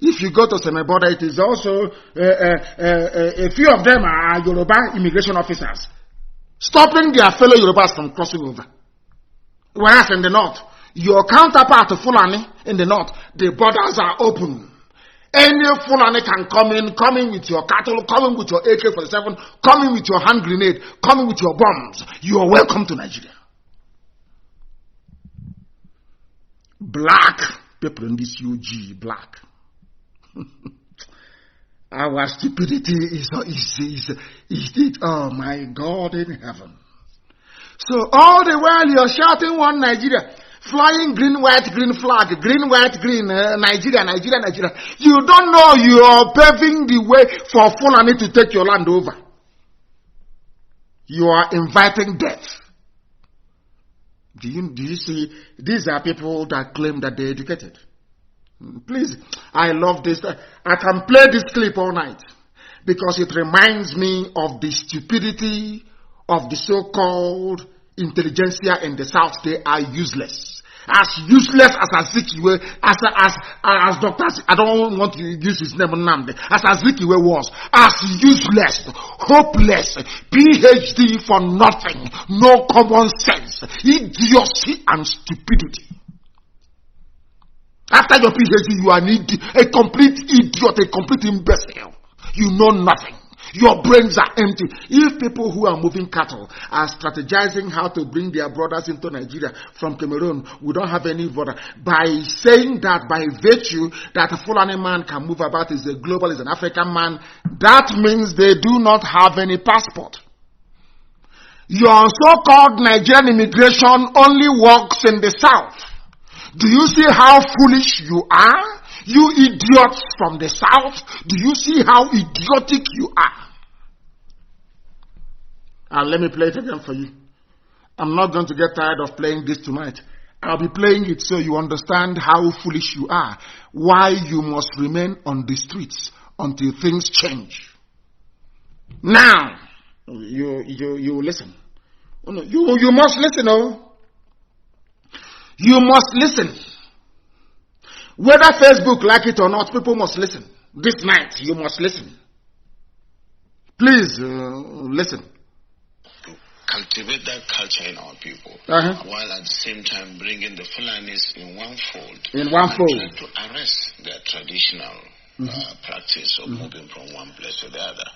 A: If you go to Semeboda, it is also a few of them are Yoruba immigration officers, stopping their fellow Yorubas from crossing over. Whereas in the north, your counterpart to Fulani in the north, the borders are open. Any Fulani can come in with your cattle, come in with your AK-47, come in with your hand grenade, come in with your bombs. You are welcome to Nigeria. Black people in this UG, black. Our stupidity is it, oh my God in heaven. So all the while you're shouting one Nigeria, flying green, white, green flag, green, white, green, Nigeria. You don't know you are paving the way for Fulani to take your land over. You are inviting death. Do you see? These are people that claim that they're educated. Please, I love this. I can play this clip all night because it reminds me of the stupidity of the so-called intelligentsia in the South. They are useless. As useless as Azikiwe, as Dr. I don't want to use his name, NNAMDI, as Azikiwe was, as useless, hopeless, PhD for nothing, no common sense, idiocy and stupidity. After your PhD, you are a complete idiot, a complete imbecile. You know nothing. Your brains are empty. If people who are moving cattle are strategizing how to bring their brothers into Nigeria from Cameroon, we don't have any border. By saying that, by virtue that a Fulani man can move about, is a global, is an African man, that means they do not have any passport. Your so-called Nigerian immigration only works in the South. Do you see how foolish you are? You idiots from the South, do you see how idiotic you are? And let me play it again for you. I'm not going to get tired of playing this tonight. I'll be playing it so you understand how foolish you are. Why you must remain on the streets until things change. Now, you listen. You must listen, oh. You must listen. Whether Facebook like it or not, people must listen. This night, you must listen. Please, listen.
B: Cultivate that culture in our people, while at the same time bringing the Fulanis in one fold.
A: In one fold.
B: And try to arrest their traditional practice of moving from one place to the other.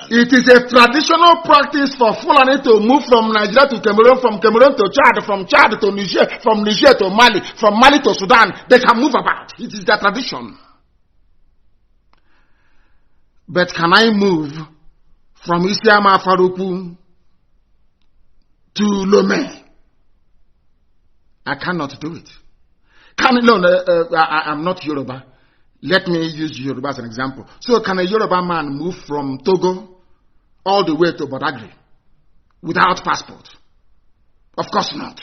B: And
A: it is a traditional practice for Fulani to move from Nigeria to Cameroon, from Cameroon to Chad, from Chad to Niger, from Niger to Mali, from Mali to Sudan. They can move about. It is their tradition. But can I move from Isiama Faruku to Lomé? I cannot do it. I'm not Yoruba. Let me use Yoruba as an example. So can a Yoruba man move from Togo all the way to Badagry without passport? Of course not.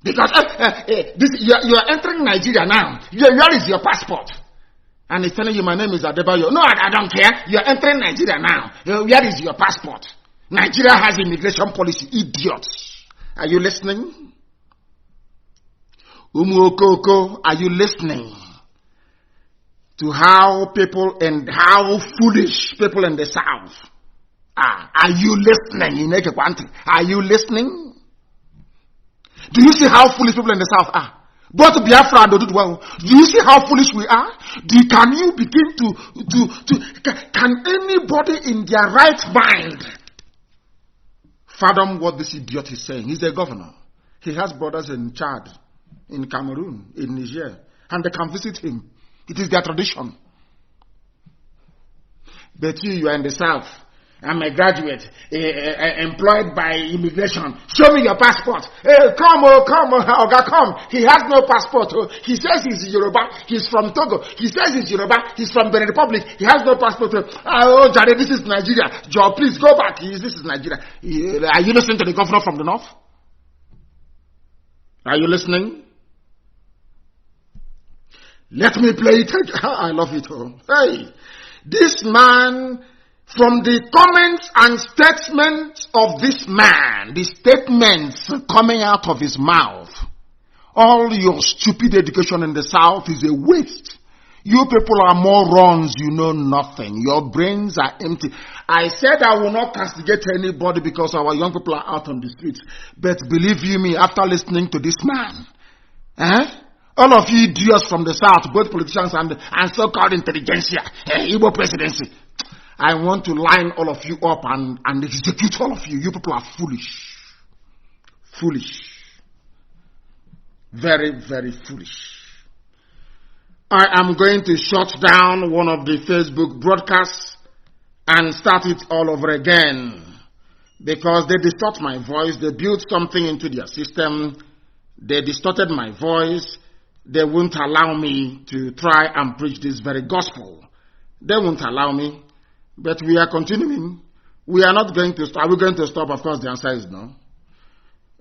A: Because you are entering Nigeria now. Where is your passport? And he's telling you, my name is Adebayo. No, I don't care. You are entering Nigeria now. Where is your passport? Nigeria has immigration policy. Idiots. Are you listening? Umuokoko, are you listening to how people and how foolish people in the South are? Are you listening? Are you listening? Do you see how foolish people in the South are? Both Biafra and Oduduwa. Do you see how foolish we are? Can you begin can anybody in their right mind fathom what this idiot is saying? He's a governor. He has brothers in Chad, in Cameroon, in Niger, and they can visit him. It is their tradition. But you are in the South. I'm a graduate, employed by immigration. Show me your passport. Hey, come, Oga, come. He has no passport. He says he's Yoruba. He's from Togo. He says he's Yoruba. He's from Benin Republic. He has no passport. Oh, Jare, this is Nigeria. Joe, please go back. This is Nigeria. Are you listening to the governor from the north? Are you listening? Let me play it. I love it. Hey, this man, from the comments and statements of this man, the statements coming out of his mouth, all your stupid education in the South is a waste. You people are morons, you know nothing. Your brains are empty. I said I will not castigate anybody because our young people are out on the streets. But believe you me, after listening to this man, all of you idiots from the South, both politicians and so-called intelligentsia, Igbo presidency, I want to line all of you up and execute all of you. You people are foolish. Foolish. Very, very foolish. I am going to shut down one of the Facebook broadcasts and start it all over again. Because they distort my voice. They built something into their system. They distorted my voice. They won't allow me to try and preach this very gospel. They won't allow me. But we are continuing. We are not going to stop. Are we going to stop? Of course, the answer is no.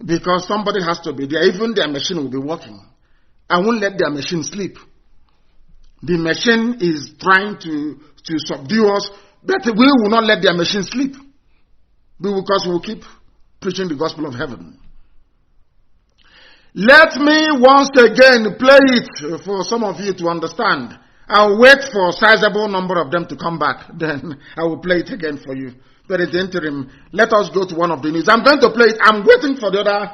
A: Because somebody has to be there. Even their machine will be working. I won't let their machine sleep. The machine is trying to subdue us, but we will not let their machine sleep. Because we will keep preaching the gospel of heaven. Let me once again play it for some of you to understand. I'll wait for a sizable number of them to come back. Then I will play it again for you. But in the interim, let us go to one of the news. I'm going to play it. I'm waiting for the other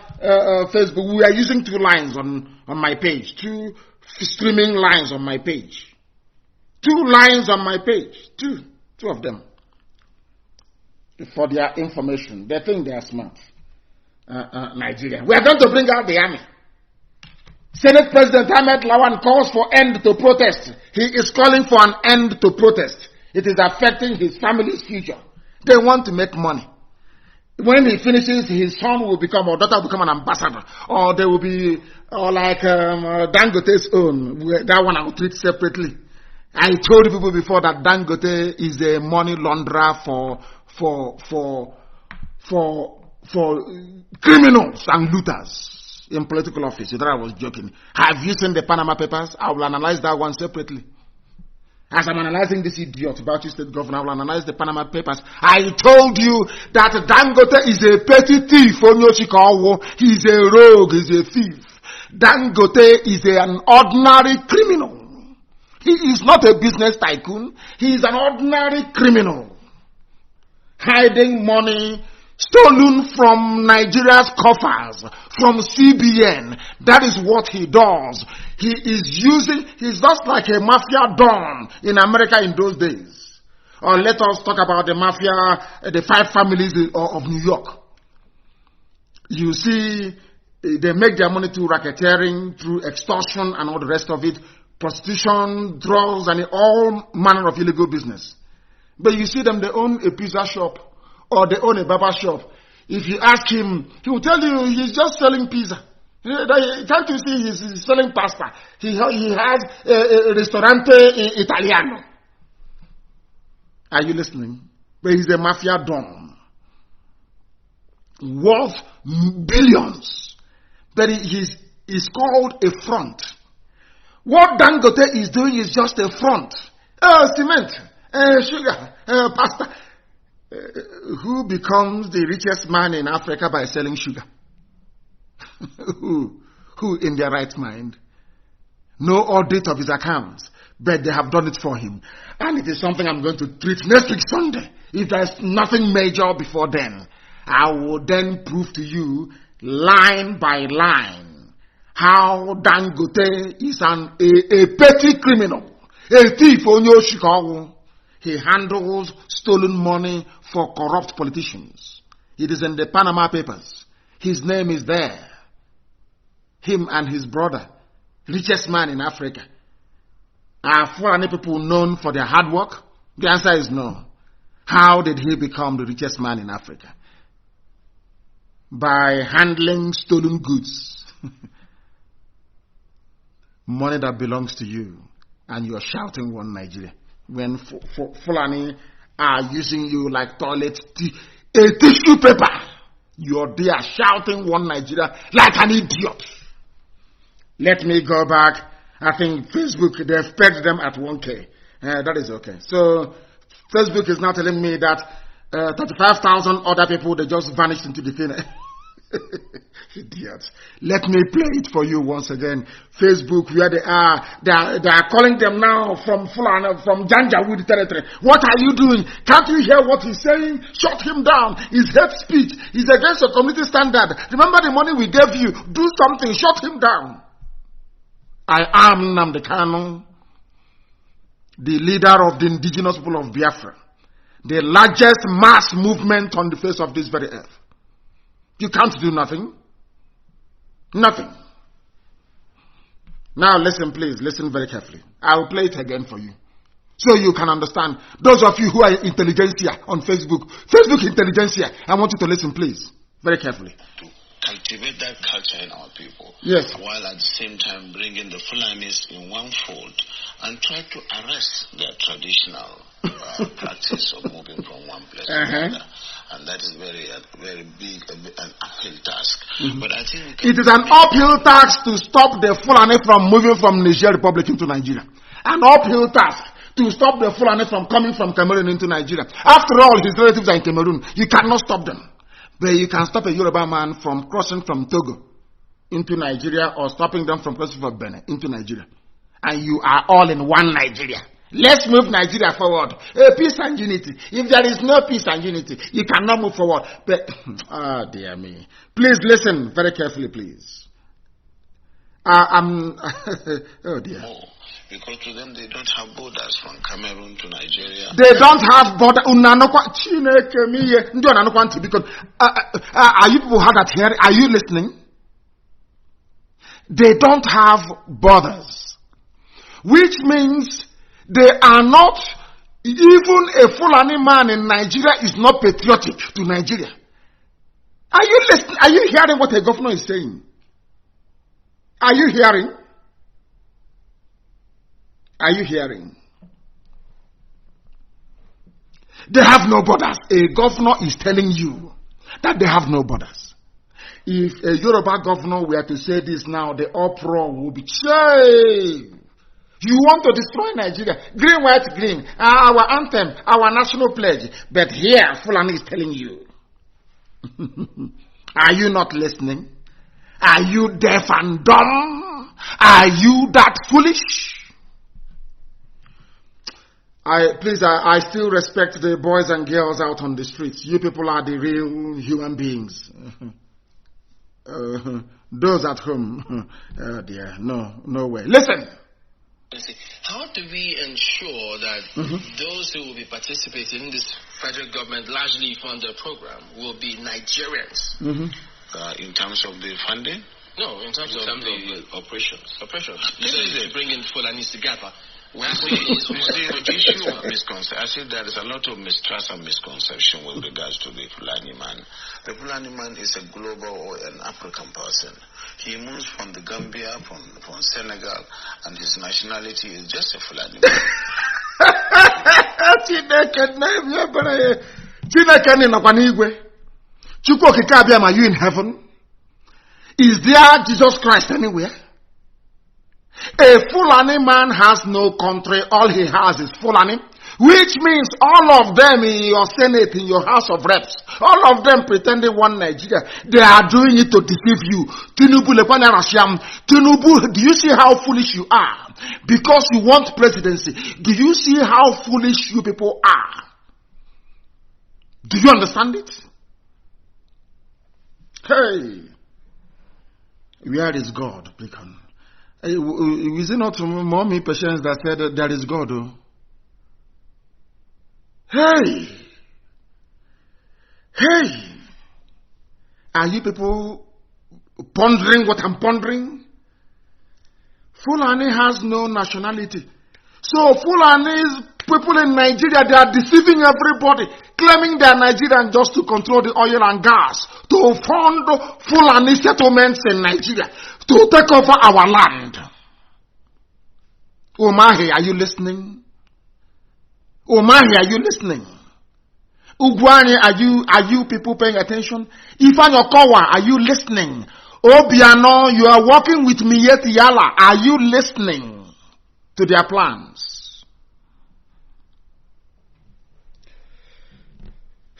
A: Facebook. We are using 2 lines on my page. 2 streaming lines on my page. 2 lines on my page. 2 of them. For their information. They think they are smart. Nigeria. We are going to bring out the army. Senate President Ahmed Lawan calls for end to protest. He is calling for an end to protest. It is affecting his family's future. They want to make money. When he finishes, his son will become, or daughter will become an ambassador. Or they will be, like Dangote's own. That one I will treat separately. I told people before that Dangote is a money launderer for criminals and looters in political office. You thought I was joking. Have you seen the Panama Papers? I will analyze that one separately. As I'm analyzing this idiot, Bauchi State Governor, I will analyze the Panama Papers. I told you that Dangote is a petty thief. He's a rogue, he's a thief. Dangote is an ordinary criminal. He is not a business tycoon. He is an ordinary criminal. Hiding money stolen from Nigeria's coffers, from CBN. That is what he does. He's just like a mafia don in America in those days. Or let us talk about the mafia, the 5 families of New York. You see, they make their money through racketeering, through extortion and all the rest of it, prostitution, drugs, and all manner of illegal business. But you see them, they own a pizza shop or they own a barber shop. If you ask him, he will tell you he's just selling pizza. Can't you see he's selling pasta? He has a ristorante Italiano. Are you listening? But he's a mafia don. Worth billions. But he's called a front. What Dangote is doing is just a front. Cement, sugar, pasta. Who becomes the richest man in Africa by selling sugar? Who in their right mind? No audit of his accounts, but they have done it for him. And it is something I'm going to treat next week Sunday. If there's nothing major before then, I will then prove to you line by line how Dangote is a petty criminal, a thief on your Chicago. He handles stolen money for corrupt politicians. It is in the Panama Papers. His name is there. Him and his brother, richest man in Africa. Are foreign people known for their hard work? The answer is no. How did he become the richest man in Africa? By handling stolen goods. Money that belongs to you. And you're shouting one Nigeria. When Fulani are using you like a tissue paper. You're there shouting one Nigeria like an idiot. Let me go back. I think Facebook, they've pegged them at 1K. That is okay. So Facebook is now telling me that 35,000 other people, they just vanished into the thin air. Idiots. Let me play it for you once again. Facebook, where they are calling them now from Fulani, from Janjaweed territory. What are you doing? Can't you hear what he's saying? Shut him down. It's hate speech. It's against the community standard. Remember the money we gave you. Do something. Shut him down. I am NNAMDI KANU, the leader of the indigenous people of Biafra, the largest mass movement on the face of this very earth. You can't do nothing. Nothing. Now listen, please. Listen very carefully. I will play it again for you, so you can understand. Those of you who are intelligentsia on Facebook, Facebook intelligentsia, I want you to listen, please, very carefully.
B: Cultivate that culture in our people.
A: Yes.
B: While at the same time bringing the Fulanis in one fold and try to arrest their traditional practice of moving from one place to another. and that is very big, an uphill task. But I think
A: it is an uphill task to stop the Fulani from moving from Niger Republic into Nigeria. An uphill task to stop the Fulani from coming from Cameroon into Nigeria. After all, his relatives are in Cameroon. You cannot stop them. But you can stop a Yoruba man from crossing from Togo into Nigeria, or stopping them from crossing from Benin into Nigeria. And you are all in one Nigeria. Let's move Nigeria forward. Peace and unity. If there is no peace and unity, you cannot move forward. But, oh dear me. Please listen very carefully, please. Oh dear.
B: Because to them, they don't have borders from Cameroon to Nigeria.
A: They don't have borders. Because are you people hard at hearing? Are you listening? They don't have borders, which means they are not. Even a Fulani man in Nigeria is not patriotic to Nigeria. Are you listening? Are you hearing what the governor is saying? Are you hearing? Are you hearing? They have no borders. A governor is telling you that they have no borders. If a Yoruba governor were to say this now, the uproar will be changed. You want to destroy Nigeria. Green, white, green. Our anthem, our national pledge. But here, Fulani is telling you. Are you not listening? Are you deaf and dumb? Are you that foolish? I still respect the boys and girls out on the streets. You people are the real human beings. Those at home, oh dear, no way. Listen.
C: How do we ensure that those who will be participating in this federal government largely funded program will be Nigerians?
B: In terms of the funding?
C: No, in terms of the operations. This is to bring in Fulanis together.
B: Well, the issue of misconception, I see there is a lot of mistrust and misconception with regards to the Fulani man. The Fulani man is a global or an African person. He moves from the Gambia, from Senegal, and his nationality is just a Fulani man.
A: Are you in heaven? Is there Jesus Christ anywhere? A Fulani man has no country. All he has is Fulani, which means all of them in your Senate, in your House of Reps, all of them pretending one Nigeria. They are doing it to deceive you. Tinubu, do you see how foolish you are? Because you want presidency. Do you see how foolish you people are? Do you understand it? Hey, where is God? Is it not mommy Patience that said that there is God? Oh? Hey, are you people pondering what I'm pondering? Fulani has no nationality. So Fulani's people in Nigeria, they are deceiving everybody, claiming they are Nigerian just to control the oil and gas, to fund Fulani settlements in Nigeria, to take over our land. Umahi, are you listening? Umahi, are you listening? Ugwani, are you people paying attention? Ifan Okowa, are you listening? Obiano, you are working with Mieti Yala. Are you listening to their plans?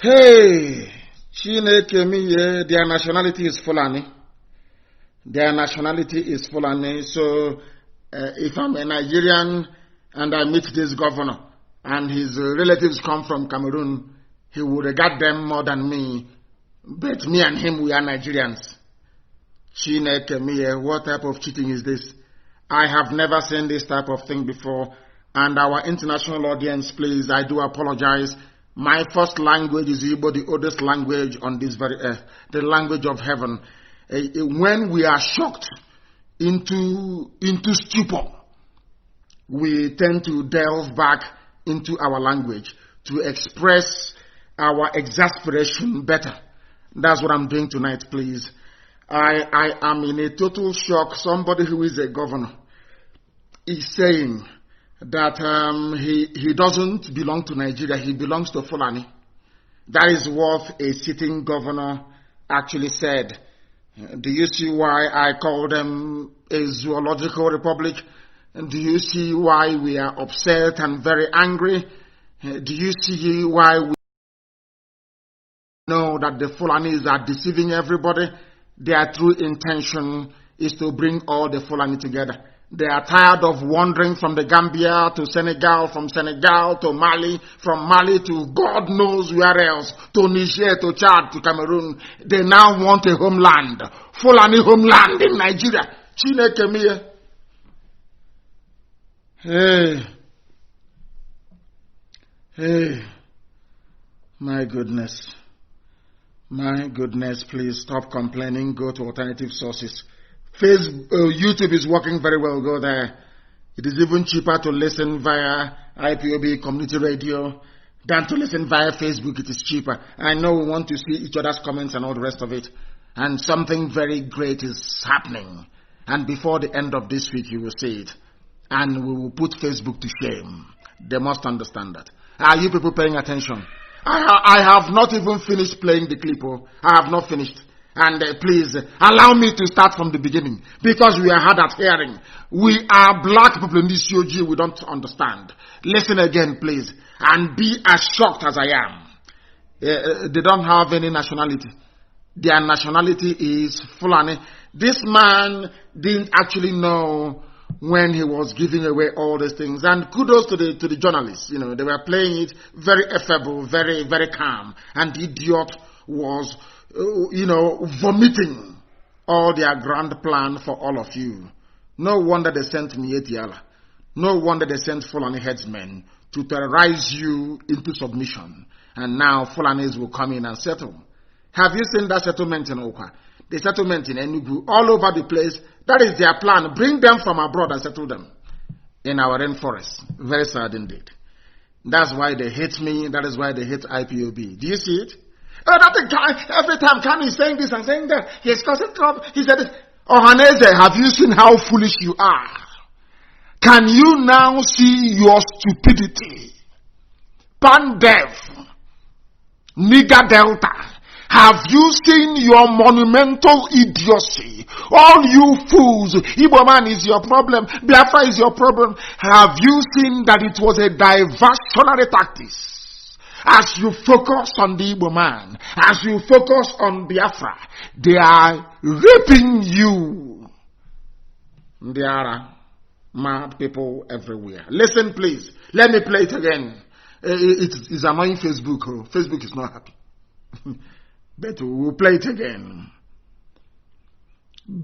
A: Hey, Chineke miye, their nationality is Fulani. Their nationality is Fulani. So, if I'm a Nigerian and I meet this governor and his relatives come from Cameroon, he will regard them more than me. But me and him, we are Nigerians. Chineke miye, what type of cheating is this? I have never seen this type of thing before. And our international audience, please, I do apologize. My first language is Igbo, the oldest language on this very earth, the language of heaven. When we are shocked into stupor, we tend to delve back into our language to express our exasperation better. That's what I'm doing tonight, please. I am in a total shock. Somebody who is a governor is saying that he doesn't belong to Nigeria. He belongs to Fulani. That is what a sitting governor actually said. Do you see why I call them a zoological republic? Do you see why we are upset and very angry? Do you see why we know that the Fulanis are deceiving everybody? Their true intention is to bring all the Fulani together. They are tired of wandering from the Gambia to Senegal, from Senegal to Mali, from Mali to God knows where else, to Niger, to Chad, to Cameroon. They now want a homeland, Fulani homeland in Nigeria. Chineke miye. Hey, my goodness, please stop complaining, go to alternative sources. YouTube is working very well, go there. It is even cheaper to listen via IPOB community radio than to listen via Facebook. It is cheaper. I know we want to see each other's comments and all the rest of it. And something very great is happening. And before the end of this week, you will see it. And we will put Facebook to shame. They must understand that. Are you people paying attention? I have not even finished playing the clip. I have not finished. And please, allow me to start from the beginning. Because we are hard at hearing. We are black people in this COG. We don't understand. Listen again, please. And be as shocked as I am. They don't have any nationality. Their nationality is Fulani. This man didn't actually know when he was giving away all these things. And kudos to the journalists. You know, they were playing it very affable, very, very calm. And the idiot was, vomiting all their grand plan for all of you. No wonder they sent Mietiala. No wonder they sent Fulani headsmen to terrorize you into submission. And now Fulanis will come in and settle. Have you seen that settlement in Okwa? The settlement in Enugu, all over the place. That is their plan. Bring them from abroad and settle them in our rainforest. Very sad indeed. That's why they hate me. That is why they hate IPOB. Do you see it? Every time KANU is saying this and saying that, he's causing trouble. He said, Ohaneze, have you seen how foolish you are? Can you now see your stupidity? Pandev, Niger Delta, have you seen your monumental idiocy? All you fools, Igbo man is your problem, Biafra is your problem. Have you seen that it was a diversionary tactic? As you focus on the Igbo man, as you focus on Biafra, they are raping you. There are mad people everywhere. Listen, please. Let me play it again. It is annoying Facebook. Facebook is not happy. But we'll play it again.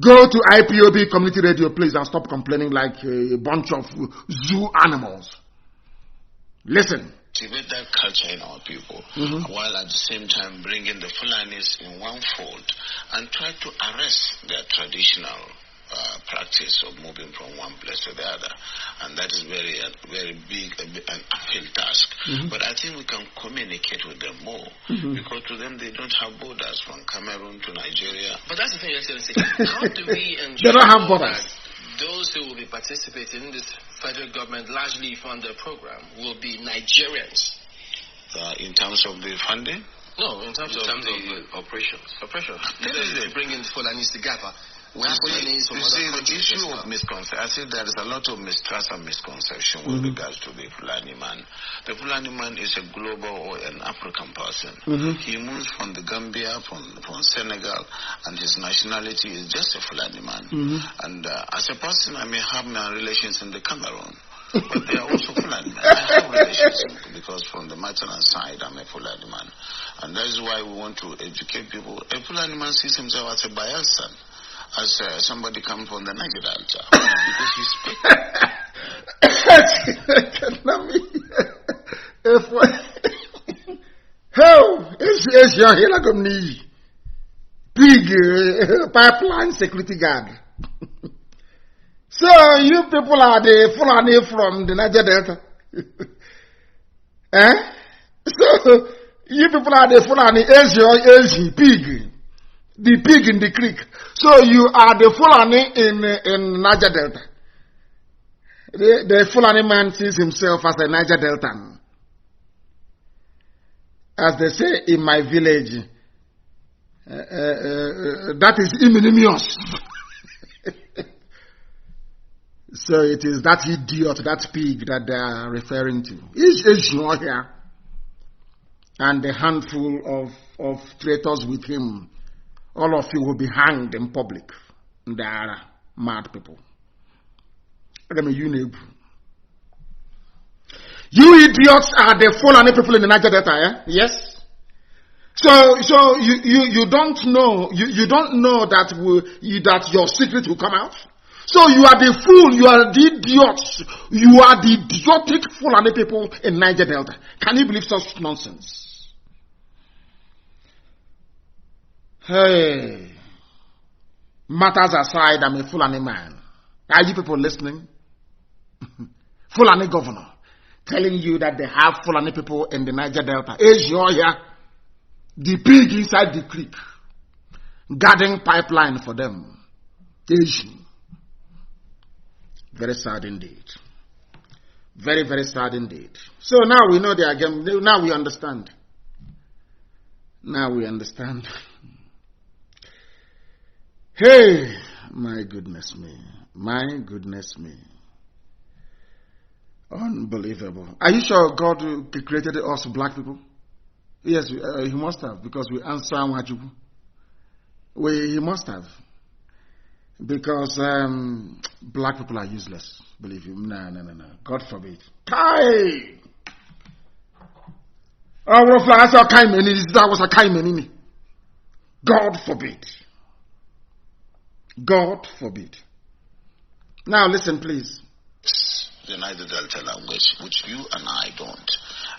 A: Go to IPOB community radio, please, and stop complaining like a bunch of zoo animals. Listen.
B: Cultivate that culture in our people, while at the same time bringing the Fulanis in one fold and try to arrest their traditional practice of moving from one place to the other. And that is very big, an uphill task. But I think we can communicate with them more, because to them they don't have borders from Cameroon to Nigeria.
C: But that's the thing, Excellency. How do we ensure
A: they don't have borders?
C: Those who will be participating in this federal government largely funded program will be Nigerians?
B: In terms of the funding?
C: No, in terms of the operations. Bringing the Fulanis together. The issue of misconception, I think there is a lot of mistrust and misconception with regards to the Fulani man. The Fulani man is a global or an African person. He moves from the Gambia, from Senegal, and his nationality is just a Fulani man. And as a person, I may have my relations in the Cameroon, but they are also Fulani men. I have relations because from the maternal side, I'm a Fulani man. And that is why we want to educate people. A Fulani man sees himself as a Bayelsan, as somebody come from the Niger Delta, because he speaks.
A: How is your Hilagomni big pipeline security guard? So you people are the Fulani from the Niger Delta, So you people are the Fulani, Asia, pig. The pig in the creek. So you are the Fulani in Niger Delta. The Fulani man sees himself as a Niger Deltan. as they say in my village, that is ignominious. So it is that idiot, that pig that they are referring to. He's not here. And a handful of traitors with him. All of you will be hanged in public. They are mad people. You idiots are the Fulani people in the Niger Delta, eh? Yes? So you don't know, you don't know that that your secret will come out? So you are the fool, you are the idiots, you are the idiotic Fulani people in Niger Delta. Can you believe such nonsense? Hey, matters aside, I'm a Fulani man. Are you people listening? Fulani governor telling you that they have Fulani people in the Niger Delta. Asia, the pig inside the creek, guarding pipeline for them. Asia. Very sad indeed. Very, very sad indeed. So now we know they are again. Now we understand. Now we understand. Hey, my goodness me. My goodness me. Unbelievable. Are you sure God created us black people? Yes, he must have, because we answer Wajubu. He must have. Because black people are useless. Believe you. No. God forbid. Kai! That was a Kaimeni. God forbid. God forbid. Now listen, please.
B: The Niger Delta language, which you and I don't.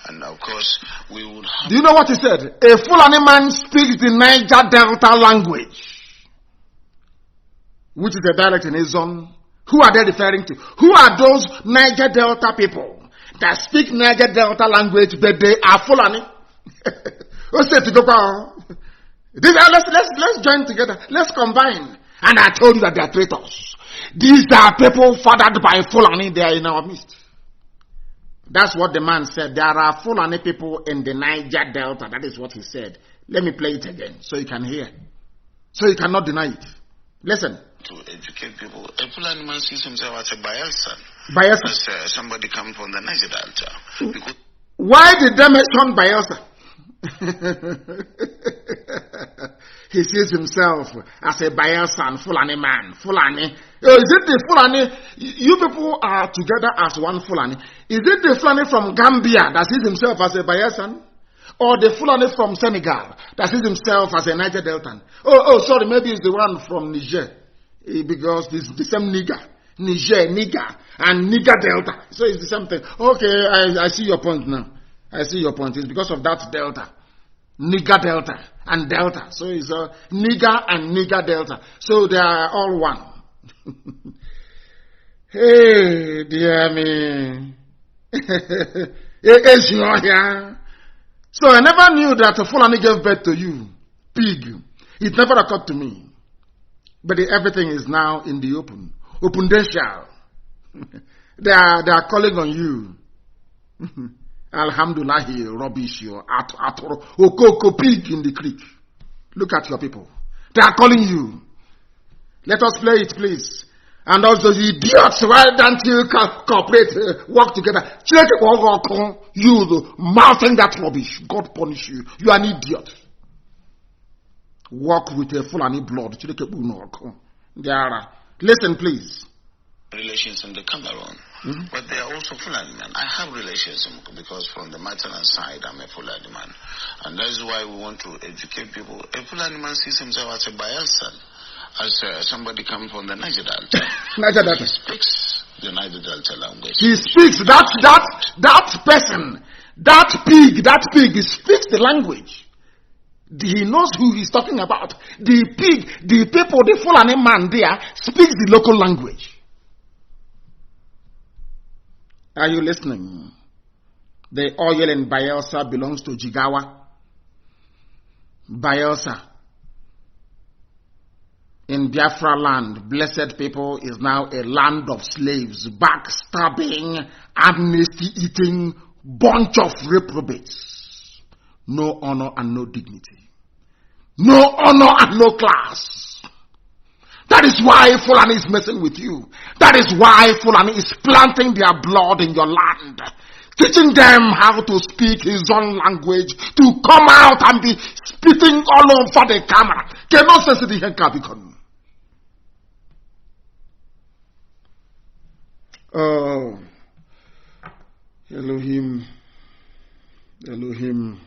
B: And of course, we would have...
A: Do you know what he said? A Fulani man speaks the Niger Delta language, which is a dialect in his zone. Who are they referring to? Who are those Niger Delta people that speak Niger Delta language, but they are Fulani? Let's join together. Let's combine. And I told you that they are traitors. These are people fathered by Fulani. They are in our midst. That's what the man said. There are Fulani people in the Niger Delta. That is what he said. Let me play it again so you can hear. So you cannot deny it. Listen.
B: To educate people. A Fulani man sees himself as a Bayelsan.
A: Bayelsa.
B: As somebody come from the Niger Delta. Because
A: why did they mention Bayelsa? He sees himself as a Bayelsan Fulani man. Fulani. Is it the Fulani? You people are together as one Fulani. Is it the Fulani from Gambia that sees himself as a Bayelsan? Or the Fulani from Senegal that sees himself as a Niger Deltan? Sorry, maybe it's the one from Niger. Because it's the same nigger. Niger, nigger, and nigger Delta. So it's the same thing. Okay, I see your point now. I see your point. It's because of that Delta. Nigger Delta and Delta. So it's nigger and nigger Delta. So they are all one. Hey, dear me. So I never knew that a Fulani gave birth to you. Pig. It never occurred to me. But everything is now in the open. Opendential. They are calling on you. Alhamdulillah, rubbish, Okoko pig in the creek. Look at your people. They are calling you. Let us play it, please. And also, the idiots, why don't you cooperate, work together? You mouthing that rubbish. God punish you. You are an idiot. Walk with a Fulani blood. Listen, please.
B: Relations in the Cameroon. Mm-hmm. But they are also Fulani men. I have relations because from the maternal side, I'm a Fulani man. And that is why we want to educate people. A Fulani man sees himself as a Bayelsan, as somebody coming from the Niger Delta.
A: Niger Delta.
B: He speaks the Niger Delta language.
A: He speaks that person, that pig, he speaks the language. He knows who he's talking about. The pig, the people, the Fulani man there speaks the local language. Are you listening? The oil in Bayelsa belongs to Jigawa. Bayelsa. In Biafra land, blessed people is now a land of slaves, backstabbing, amnesty-eating bunch of reprobates. no honor and no dignity. No honor and no class. That is why Fulani is messing with you. That is why Fulani is planting their blood in your land. Teaching them how to speak his own language, to come out and be spitting all over the camera. Cannot say the Henkabikon. Oh, Elohim, Elohim,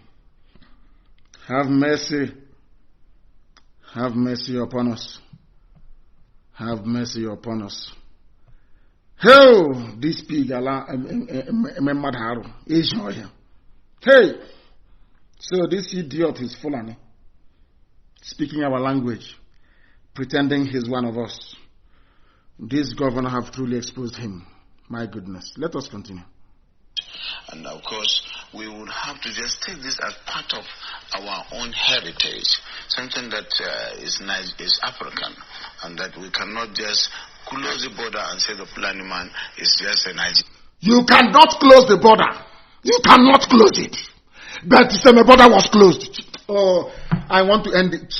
A: have mercy upon us. Have mercy upon us. Hey, this pig, hey, so this idiot is Fulani, speaking our language, pretending he's one of us. This governor have truly exposed him. My goodness. Let us continue.
B: And of course, we would have to just take this as part of our own heritage, something that is African, and that we cannot just close the border and say the Fulani man is just a Nigerian.
A: You cannot close the border. You cannot close it. But the border was closed. Oh, I want to end it.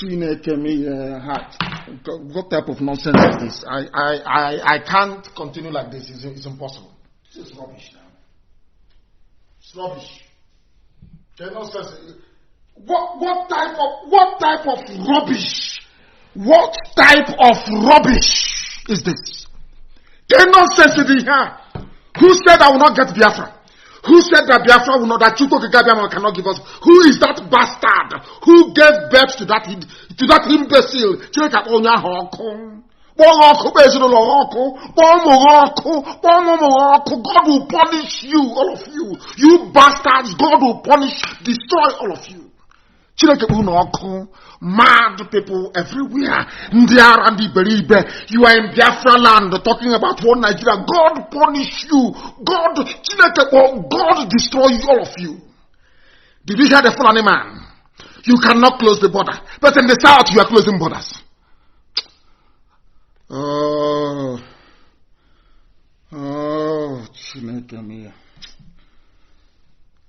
A: What type of nonsense is this? I can't continue like this. It's impossible. This is rubbish now. It's rubbish. What type of rubbish? What type of rubbish is this? Who said I will not get Biafra? Who said that Biafra will not, that Chuko Kagabiama cannot give us? Who is that bastard who gave birth to that imbecile? God will punish you, all of you. You bastards, God will punish, destroy all of you. Mad people everywhere. You are in Biafra land talking about one Nigeria. God punish you. God destroy all of you. Did you hear the Fulani man? You cannot close the border. But in the south, you are closing borders.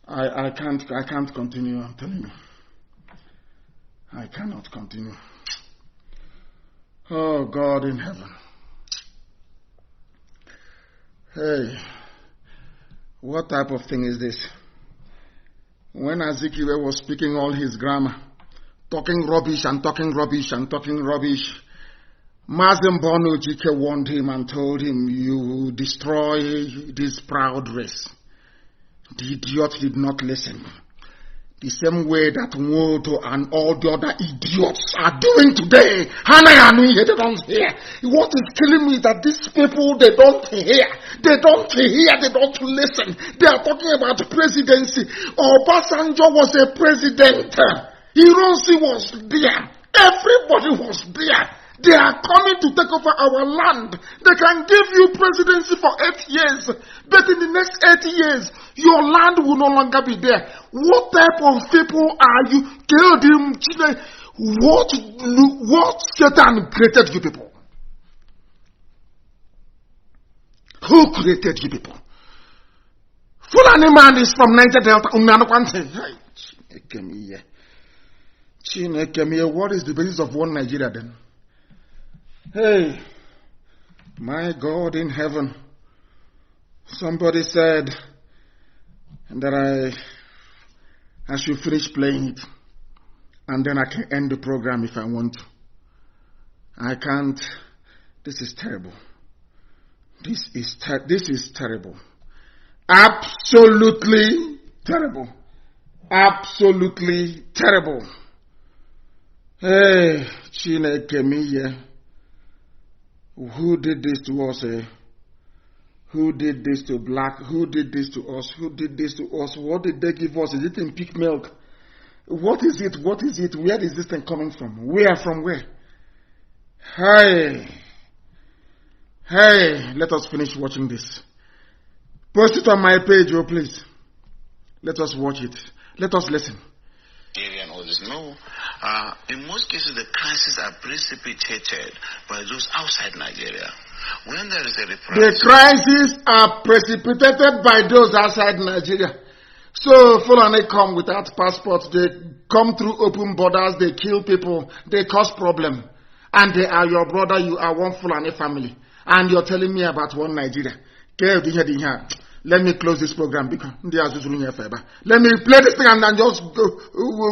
A: I can't continue, I'm telling you. I cannot continue. Oh, God in heaven. Hey, what type of thing is this? When Azikiwe was speaking all his grammar, talking rubbish, Mazim Bono Jike warned him and told him, you destroy this proud race. The idiot did not listen. The same way that Nwodo and all the other idiots are doing today. They don't hear. What is killing me is that these people, they don't hear. They don't listen. They are talking about presidency. Obasanjo was a president. Ironsi was there. Everybody was there. They are coming to take over our land. They can give you presidency for 8 years. But in the next 8 years, your land will no longer be there. What type of people are you? What Satan created you people? Who created you people? Fulani man is from Niger Delta. What is the basis of one Nigeria then? Hey, my God in heaven. Somebody said that I should finish playing it, and then I can end the program if I want to. I can't. This is terrible. This is terrible. Absolutely terrible. Absolutely terrible. Hey, Chineke miye. Who did this to us? Who did this to black? Who did this to us? Who did this to us? What did they give us? Is it in pig milk? What is it? What is it? Where is this thing coming from? Where? From where? Hey, let us finish watching this. Post it on my page, oh please. Let us watch it. Let us listen.
B: No. In most cases, the crises are precipitated by those outside Nigeria. When there is a reprisal,
A: the crises are precipitated by those outside Nigeria. So Fulani come without passports, they come through open borders, they kill people, they cause problem. And they are your brother, you are one Fulani family. And you're telling me about one Nigeria. Let me close this program because let me play this thing and then just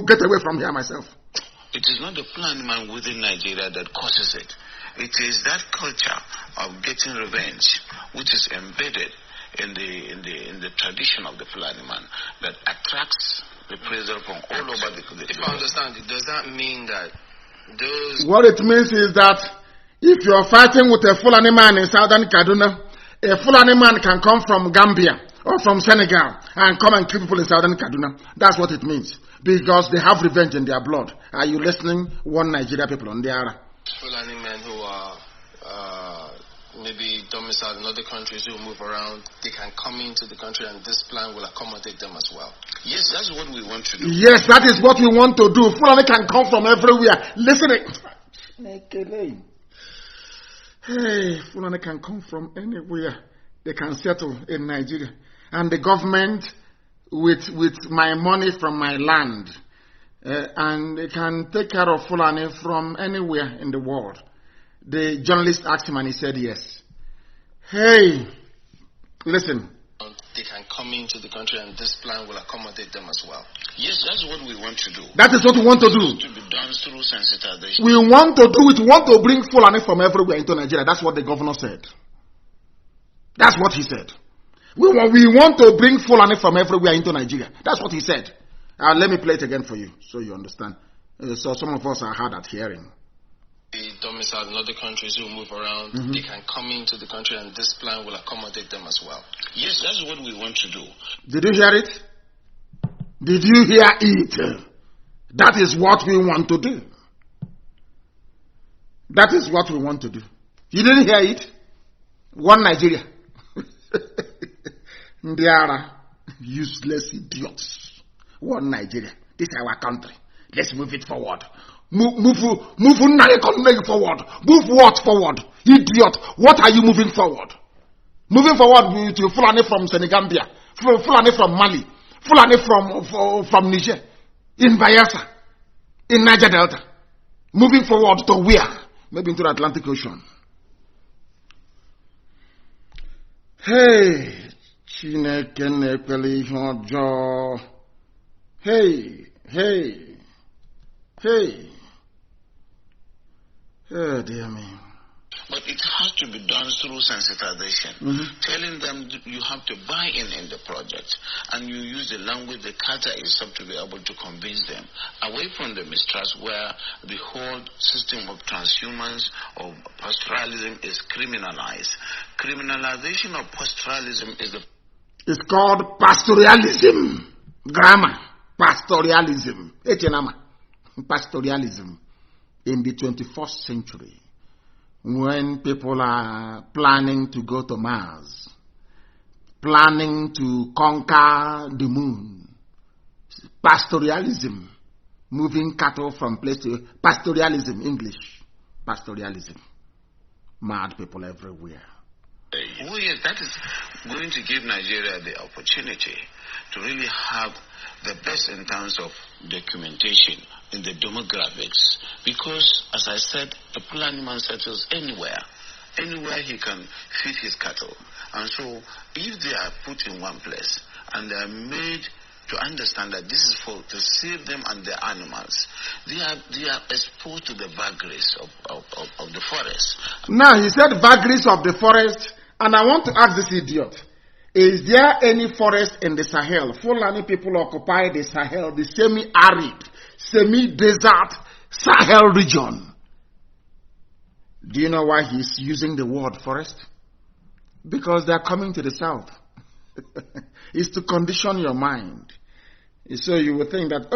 A: get away from here myself.
B: It is not the Fulani man within Nigeria that causes it. It is that culture of getting revenge, which is embedded in the tradition of the Fulani man, that attracts the pressure from all over the country.
C: If I understand it, does that mean that those...
A: What it means is that if you are fighting with a Fulani man in southern Kaduna, a Fulani man can come from Gambia or from Senegal and come and kill people in southern Kaduna. That's what it means. Because they have revenge in their blood. Are you listening? One Nigeria people on the other.
C: Fulani men who are maybe domiciled in other countries who move around, they can come into the country and this plan will accommodate them as well.
B: Yes, that's what we want to do.
A: Yes, that is what we want to do. Fulani can come from everywhere. Listen. Hey, Fulani can come from anywhere. They can settle in Nigeria. And the government, with my money from my land, and they can take care of Fulani from anywhere in the world. The journalist asked him and he said yes. Hey, listen.
C: They can come into the country and this plan will accommodate them as well.
B: Yes, that's what we want to do.
A: That is what we want to do.
B: To be done through sensitization.
A: We want to do it. We want to bring Fulani from everywhere into Nigeria. That's what the governor said. That's what he said. We want to bring Fulani from everywhere into Nigeria. That's what he said. Let me play it again for you so you understand. So some of us are hard at hearing.
C: The domiciled in other countries who move around, they can come into the country and this plan will accommodate them as well.
B: Yes, that's what we want to do.
A: Did you hear it? Did you hear it? That is what we want to do. That is what we want to do. You didn't hear it? One Nigeria. They are useless idiots. One Nigeria. This is our country. Let's move it forward. Move forward. Move what forward? Idiot. What are you moving forward? Moving forward to Fulani from Senegambia, Fulani from Mali, Fulani from Niger, in BIAFRA, in Niger Delta. Moving forward to where? Maybe into the Atlantic Ocean. Hey, hey. Oh, dear me.
B: But it has to be done through sensitization. Telling them you have to buy in the project. And you use the language the Carter is up to be able to convince them. Away from the mistrust where the whole system of transhumance, of pastoralism is criminalized. Criminalization of pastoralism is the...
A: It's called pastoralism. Grammar. Pastoralism. Pastoralism. In the 21st century, when people are planning to go to Mars, planning to conquer the moon, pastoralism, moving cattle from place to pastoralism, English, pastoralism, mad people everywhere.
B: Oh yes, that is going to give Nigeria the opportunity to really have the best in terms of documentation in the demographics, because as I said, a Fulani man settles anywhere he can feed his cattle. And so if they are put in one place and they are made to understand that this is to save them and their animals, they are exposed to the vagaries of the forest.
A: Now he said vagaries of the forest, and I want to ask this idiot, is there any forest in the Sahel? Fulani people occupy the Sahel, the semi-arid, semi-desert Sahel region. Do you know why he's using the word forest? Because they are coming to the south. It's to condition your mind. So you would think that,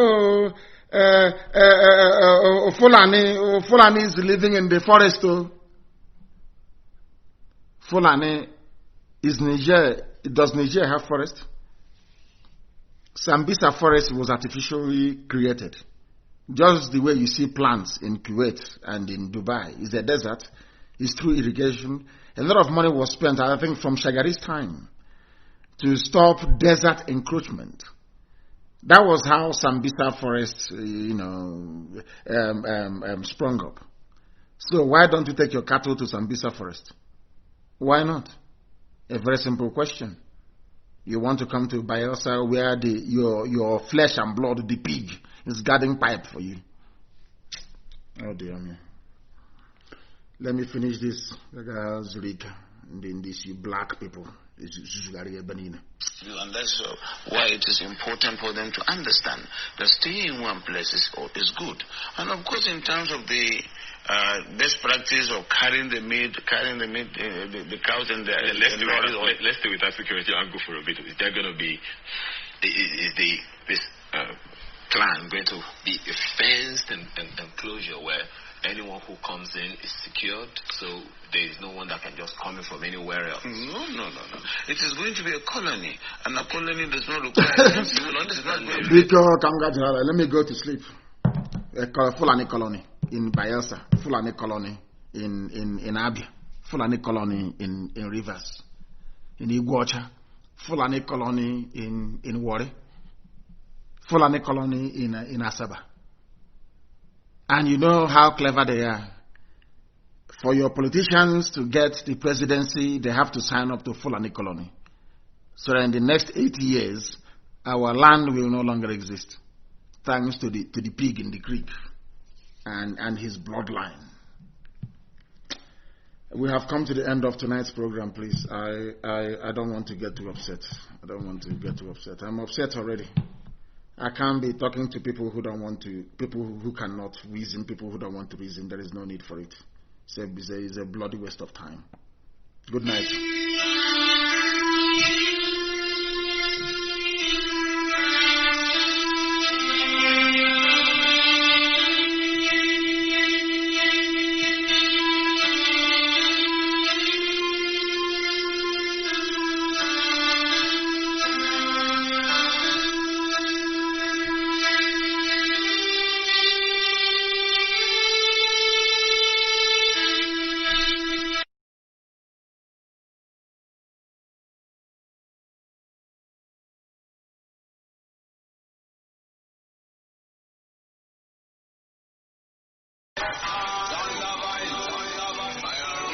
A: Fulani is living in the forest. Fulani is Niger. Does Niger have forest? Sambisa forest was artificially created. Just the way you see plants in Kuwait and in Dubai. It's a desert. It's through irrigation. A lot of money was spent, I think, from Shagari's time to stop desert encroachment. That was how Sambisa Forest, sprung up. So why don't you take your cattle to Sambisa Forest? Why not? A very simple question. You want to come to Bielsa where your flesh and blood, the pig, is guarding pipe for you. Oh dear me. Let me finish this. These you black people.
B: And that's why it is important for them to understand that staying in one place is good. And of course, in terms of the best practice of carrying the meat, the cows and the
D: let's stay with that security angle for a bit. Is there going to be this plan going to be a fenced enclosure where anyone who comes in is secured, so there is no one that can just come in from anywhere else?
B: No. It is going to be a colony, and a colony does not require civil understanding.
A: Let me go to sleep. A Fulani colony in Bayelsa, Fulani colony in Abia, Fulani colony in Rivers, in Iguacha, Fulani colony in Warri, Fulani colony in Asaba. And you know how clever they are. For your politicians to get the presidency, they have to sign up to Fulani colony. So that in the next 80 years, our land will no longer exist, thanks to the pig in the creek and his bloodline. We have come to the end of tonight's program, please. I don't want to get too upset. I'm upset already. I can't be talking to people who don't want to, people who cannot reason, people who don't want to reason. There is no need for it. It's a bloody waste of time. Good night.